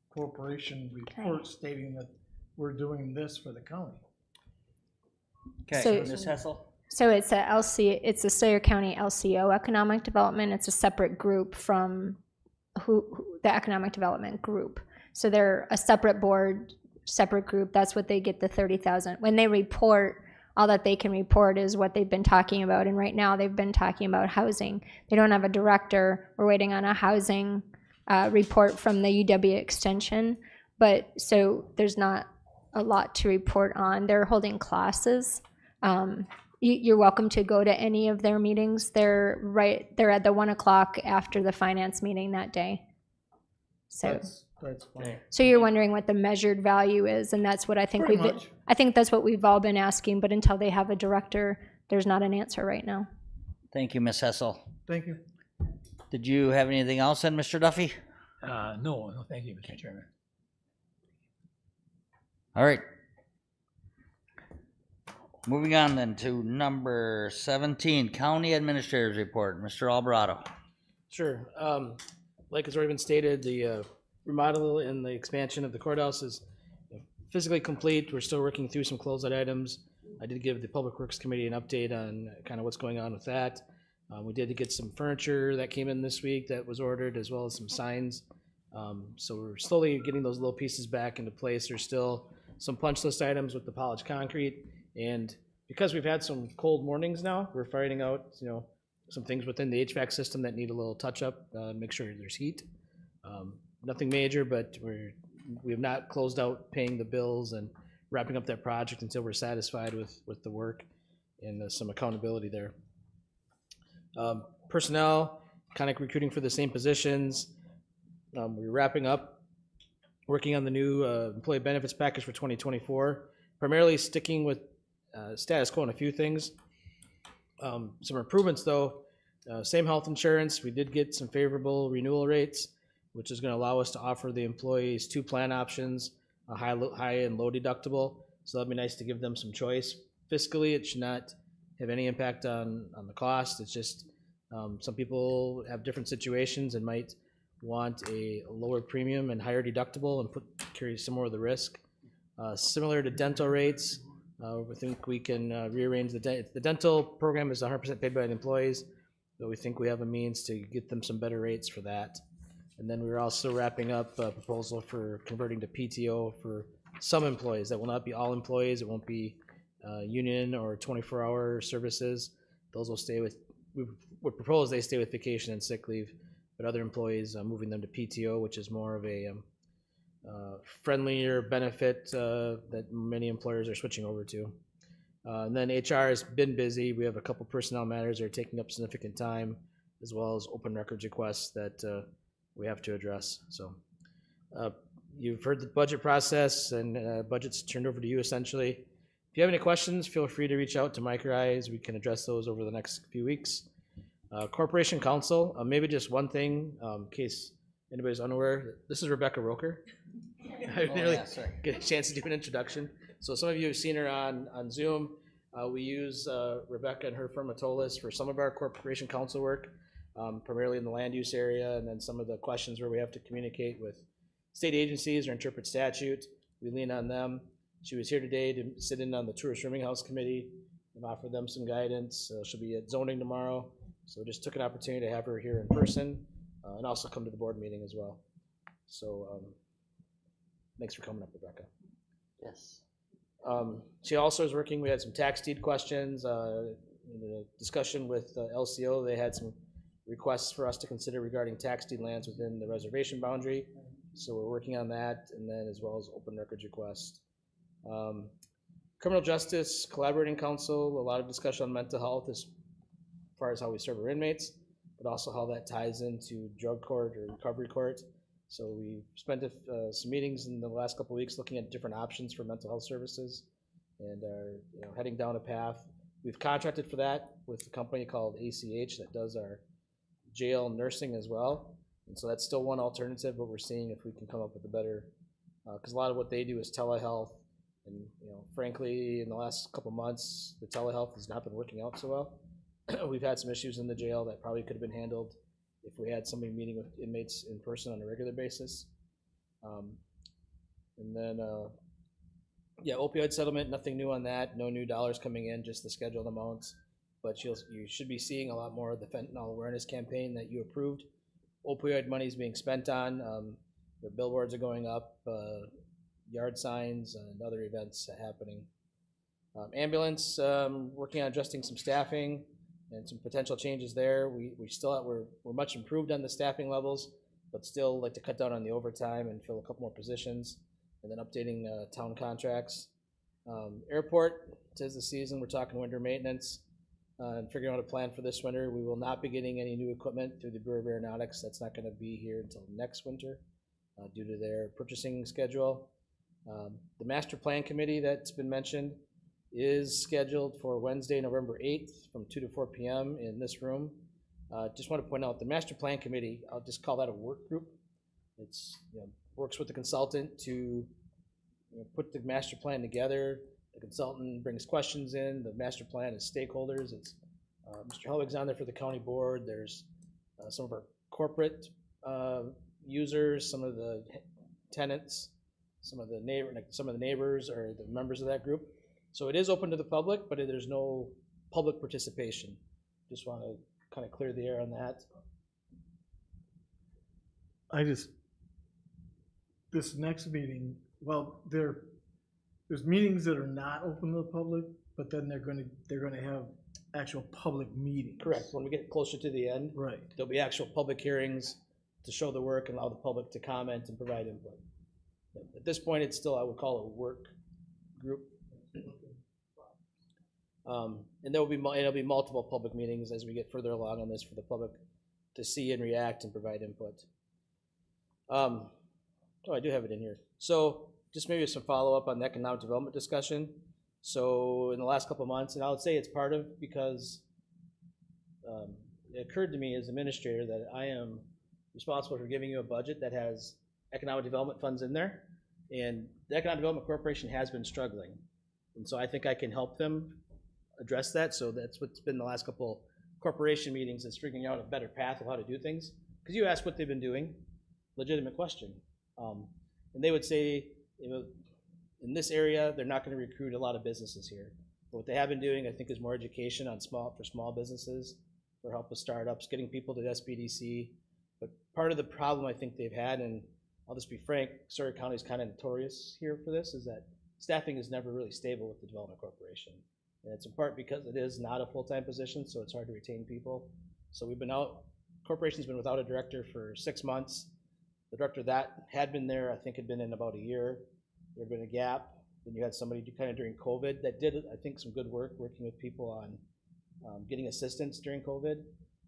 Corporation report stating that we're doing this for the county. Okay, Ms. Hessel. So it's it's a Sawyer County LCO Economic Development. It's a separate group from the Economic Development Group. So they're a separate board, separate group. That's what they get the 30,000. When they report, all that they can report is what they've been talking about. And right now they've been talking about housing. They don't have a director. We're waiting on a housing report from the UW Extension. But so there's not a lot to report on. They're holding classes. You're welcome to go to any of their meetings. They're at the 1 o'clock after the finance meeting that day. So that's fine. So you're wondering what the measured value is, and that's what I think I think that's what we've all been asking, but until they have a director, there's not an answer right now. Thank you, Ms. Hessel. Thank you. Did you have anything else then, Mr. Duffy? No, thank you, Mr. Chairman. All right. Moving on then to number 17, County Administrator's Report. Mr. Alvarado. Sure. Like it's already been stated, the remodel and the expansion of the courthouse is physically complete. We're still working through some closeout items. I did give the Public Works Committee an update on kind of what's going on with that. We did get some furniture that came in this week that was ordered, as well as some signs. So we're slowly getting those little pieces back into place. There's still some punch list items with the polished concrete. And because we've had some cold mornings now, we're finding out, some things within the HVAC system that need a little touch up, make sure there's heat. Nothing major, but we have not closed out paying the bills and wrapping up that project until we're satisfied with the work and some accountability there. Personnel, kind of recruiting for the same positions. We're wrapping up, working on the new employee benefits package for 2024, primarily sticking with status quo on a few things. Some improvements though, same health insurance. We did get some favorable renewal rates, which is going to allow us to offer the employees 2 plan options, a high and low deductible. So that'd be nice to give them some choice. Fiscally, it should not have any impact on the cost. It's just some people have different situations and might want a lower premium and higher deductible and carry some more of the risk. Similar to dental rates, we think we can rearrange the dental program is 100% paid by the employees, but we think we have a means to get them some better rates for that. And then we're also wrapping up a proposal for converting to PTO for some employees. That will not be all employees. It won't be union or 24-hour services. Those will stay with, we would propose they stay with vacation and sick leave, but other employees, moving them to PTO, which is more of a friendlier benefit that many employers are switching over to. And then HR has been busy. We have a couple personnel matters that are taking up significant time, as well as open records requests that we have to address. So you've heard the budget process, and budget's turned over to you essentially. If you have any questions, feel free to reach out to Mike or I, as we can address those over the next few weeks. Corporation Council, maybe just one thing, in case anybody's unaware. This is Rebecca Roker. I didn't Oh, really yeah, sorry. get a chance to do an introduction. So some of you have seen her on Zoom. We use Rebecca and her firm Atolis for some of our corporation council work, primarily in the land use area, and then some of the questions where we have to communicate with state agencies or interpret statute. We lean on them. She was here today to sit in on the tourist rooming house committee and offer them some guidance. She'll be at zoning tomorrow, so just took an opportunity to have her here in person and also come to the board meeting as well. So thanks for coming up, Rebecca. Yes. She also is working, we had some tax deed questions, in the discussion with LCO, they had some requests for us to consider regarding tax deed lands within the reservation boundary. So we're working on that, and then as well as open records request. Criminal Justice Collaborating Council, a lot of discussion on mental health as far as how we serve our inmates, but also how that ties into drug court or recovery court. So we spent some meetings in the last couple of weeks looking at different options for mental health services and are heading down a path. We've contracted for that with a company called ACH that does our jail nursing as well. And so that's still one alternative, but we're seeing if we can come up with a better, because a lot of what they do is telehealth. And frankly, in the last couple of months, the telehealth has not been working out so well. We've had some issues in the jail that probably could have been handled if we had somebody meeting with inmates in person on a regular basis. And then, yeah, opioid settlement, nothing new on that. No new dollars coming in, just the scheduled amounts. But you should be seeing a lot more of the fentanyl awareness campaign that you approved. Opioid money is being spent on. The billboards are going up, yard signs and other events happening. Ambulance, working on adjusting some staffing and some potential changes there. We're much improved on the staffing levels, but still like to cut down on the overtime and fill a couple more positions, and then updating town contracts. Airport, 'tis the season, we're talking winter maintenance and figuring out a plan for this winter. We will not be getting any new equipment through the Bureau of Aeronautics. That's not gonna be here until next winter due to their purchasing schedule. The master plan committee that's been mentioned is scheduled for Wednesday, November 8th from 2 to 4 p.m. in this room. Just want to point out the master plan committee, I'll just call that a work group. It's, works with the consultant to put the master plan together. The consultant brings questions in. The master plan is stakeholders. It's Mr. Helwig's on there for the county board. There's some of our corporate users, some of the tenants, some of the neighbors or the members of that group. So it is open to the public, but there's no public participation. Just want to kind of clear the air on that. This next meeting, well, there's meetings that are not open to the public, but then they're gonna have actual public meetings. Correct. When we get closer to the end, right, there'll be actual public hearings to show the work and allow the public to comment and provide input. At this point, it's still, I would call it a work group. And it'll be multiple public meetings as we get further along on this for the public to see and react and provide input. Oh, I do have it in here. So just maybe some follow-up on the economic development discussion. So in the last couple of months, and I would say it's part of because it occurred to me as administrator that I am responsible for giving you a budget that has economic development funds in there. And the Economic Development Corporation has been struggling. And so I think I can help them address that. So that's what's been the last couple corporation meetings, is figuring out a better path of how to do things. Because you ask what they've been doing, legitimate question. And they would say, in this area, they're not going to recruit a lot of businesses here. But what they have been doing, I think, is more education on for small businesses, for help with startups, getting people to SBDC. But part of the problem I think they've had, and I'll just be frank, Sawyer County is kind of notorious here for this, is that staffing is never really stable with the Development Corporation. And it's in part because it is not a full-time position, so it's hard to retain people. So we've been out, corporation's been without a director for 6 months. The director that had been there, I think, had been in about a year. There had been a gap. Then you had somebody kind of during COVID that did, I think, some good work working with people on getting assistance during COVID.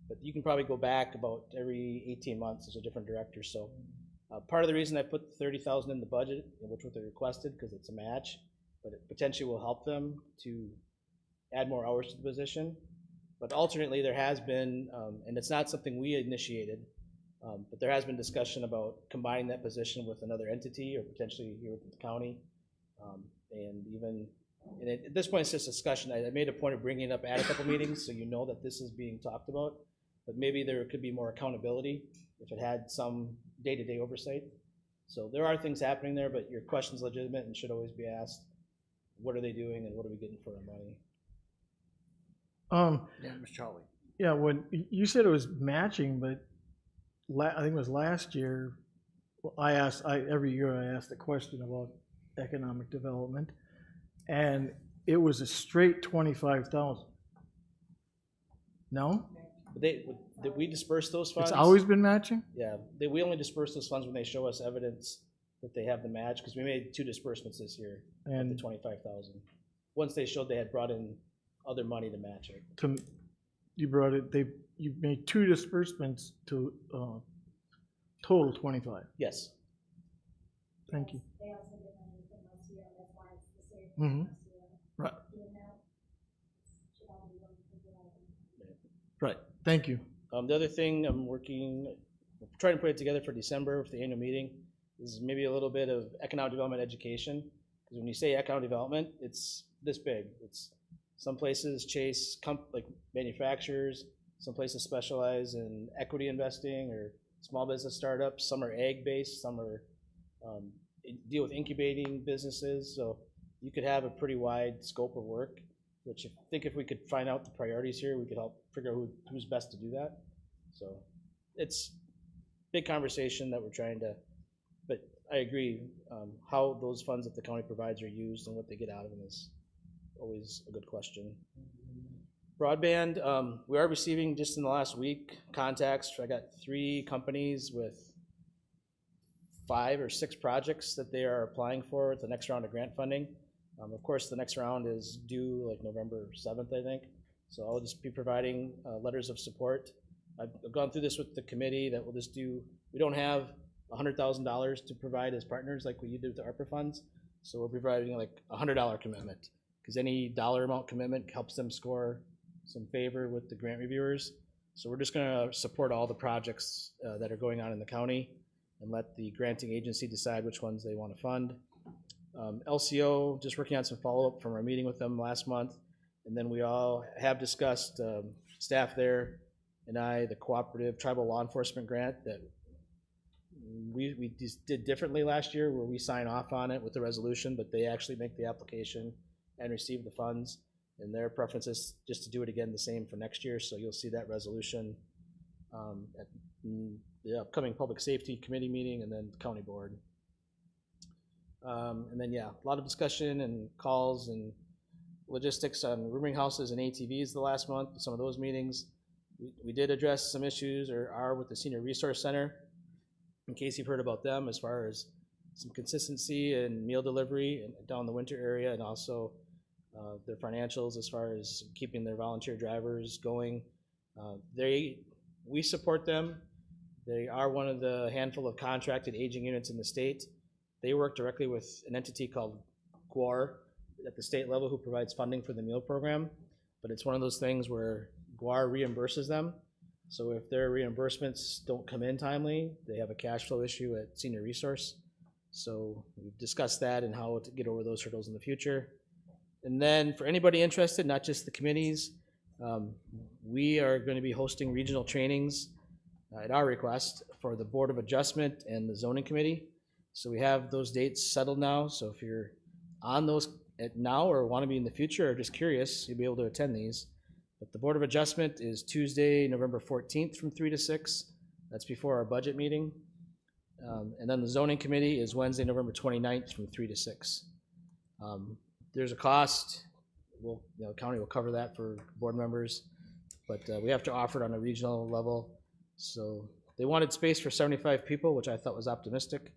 But you can probably go back about every 18 months as a different director. So part of the reason I put $30,000 in the budget, which what they requested, because it's a match, but it potentially will help them to add more hours to the position. But alternately, there has been, and it's not something we initiated, But there has been discussion about combining that position with another entity or potentially here with the county. And even, and at this point, it's just discussion. I made a point of bringing it up at a couple meetings so you know that this is being talked about. But maybe there could be more accountability if it had some day-to-day oversight. So there are things happening there, but your question's legitimate and should always be asked. What are they doing and what are we getting for our money? Yeah, Mr. Charlie. Yeah, when you said it was matching, but I think it was last year, every year I asked a question about economic development, and it was a straight 25,000. No? Did we disperse those funds? It's always been matching? Yeah, we only disperse those funds when they show us evidence that they have the match, because we made 2 disbursements this year of the 25,000. Once they showed they had brought in other money to match it. You made 2 disbursements to total 25. Yes. Thank you. Mm-hmm. Right. Right. Thank you. The other thing I'm trying to put it together for December for the annual meeting is maybe a little bit of economic development education. Because when you say economic development, it's this big. It's some places chase like manufacturers, some places specialize in equity investing or small business startups. Some are ag-based, some are deal with incubating businesses. So you could have a pretty wide scope of work, which I think if we could find out the priorities here, we could help figure out who's best to do that. So it's big conversation that we're trying to, but I agree, how those funds that the county provides are used and what they get out of them is always a good question. Broadband, we are receiving just in the last week contacts. I got 3 companies with 5 or 6 projects that they are applying for the next round of grant funding. Of course, the next round is due like November 7th, I think. So I'll just be providing letters of support. I've gone through this with the committee that we'll just do, we don't have $100,000 to provide as partners like we did with the ARPA funds. So we're providing like a $100 commitment, because any dollar amount commitment helps them score some favor with the grant reviewers. So we're just gonna support all the projects that are going on in the county and let the granting agency decide which ones they want to fund. LCO, just working on some follow-up from our meeting with them last month. And then we all have discussed, staff there and I, the cooperative tribal law enforcement grant that we just did differently last year, where we sign off on it with the resolution, but they actually make the application and receive the funds. And their preference is just to do it again the same for next year. So you'll see that resolution at the upcoming Public Safety Committee meeting and then County Board. And then, yeah, a lot of discussion and calls and logistics on rooming houses and ATVs the last month, some of those meetings. We did address some issues or are with the Senior Resource Center, in case you've heard about them, as far as some consistency in meal delivery down the winter area, and also their financials as far as keeping their volunteer drivers going. We support them. They are one of the handful of contracted aging units in the state. They work directly with an entity called GWAR at the state level, who provides funding for the meal program. But it's one of those things where GWAR reimburses them. So if their reimbursements don't come in timely, they have a cash flow issue at Senior Resource. So we've discussed that and how to get over those hurdles in the future. And then for anybody interested, not just the committees, we are going to be hosting regional trainings at our request for the Board of Adjustment and the Zoning Committee. So we have those dates settled now. So if you're on those now or want to be in the future or just curious, you'll be able to attend these. But the Board of Adjustment is Tuesday, November 14th from 3 to 6. That's before our budget meeting. And then the Zoning Committee is Wednesday, November 29th from 3 to 6. There's a cost. The county will cover that for board members, but we have to offer it on a regional level. So they wanted space for 75 people, which I thought was optimistic,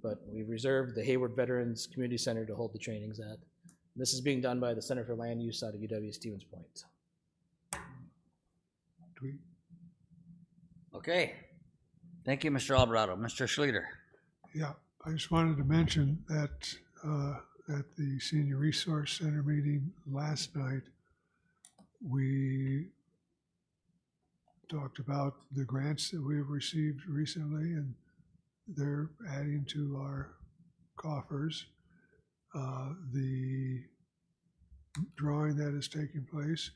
but we've reserved the Hayward Veterans Community Center to hold the trainings at. This is being done by the Center for Land Use out of UW-Stevens Point. Okay. Thank you, Mr. Alvarado. Mr. Schluter. Yeah, I just wanted to mention that at the Senior Resource Center meeting last night, we talked about the grants that we've received recently, and they're adding to our coffers. The drawing that is taking place,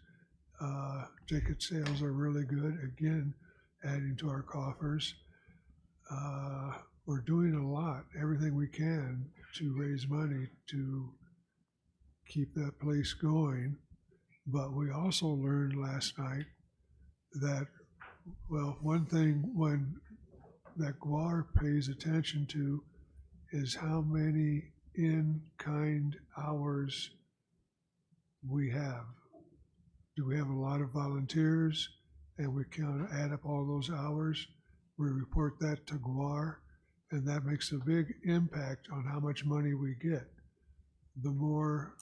ticket sales are really good, again, adding to our coffers. We're doing a lot, everything we can to raise money to keep that place going. But we also learned last night that, well, one thing that GWAR pays attention to is how many in-kind hours we have. Do we have a lot of volunteers? And we can add up all those hours. We report that to GWAR, and that makes a big impact on how much money we get. The more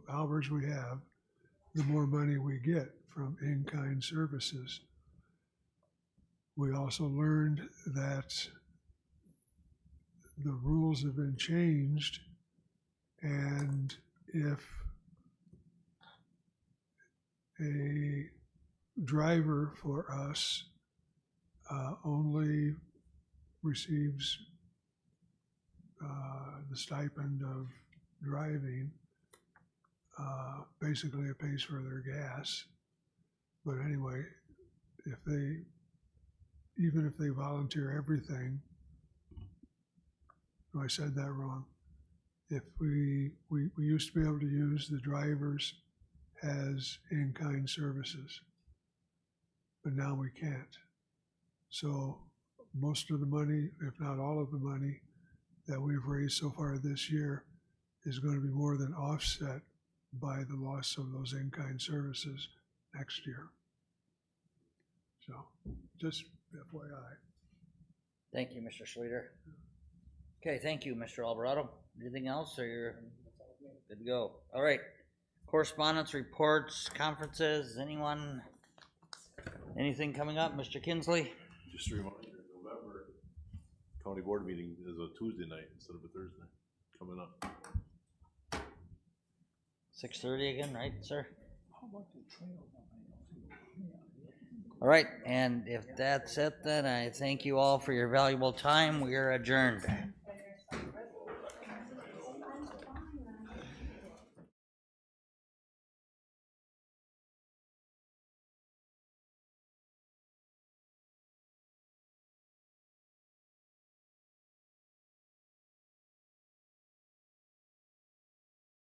hours we have, the more money we get from in-kind services. We also learned that the rules have been changed, and if a driver for us only receives the stipend of driving, basically it pays for their gas. But anyway, even if they volunteer everything, oh, I said that wrong. If we used to be able to use the drivers as in-kind services, but now we can't. So most of the money, if not all of the money that we've raised so far this year is going to be more than offset by the loss of those in-kind services next year. So just FYI. Thank you, Mr. Schluter. Okay, thank you, Mr. Alvarado. Anything else, or you're good to go? All right. Correspondence, reports, conferences, anyone? Anything coming up, Mr. Kinsley? Just a reminder, November county board meeting is a Tuesday night instead of a Thursday coming up. 6:30 again, right, sir? All right, and if that's it, then I thank you all for your valuable time. We are adjourned.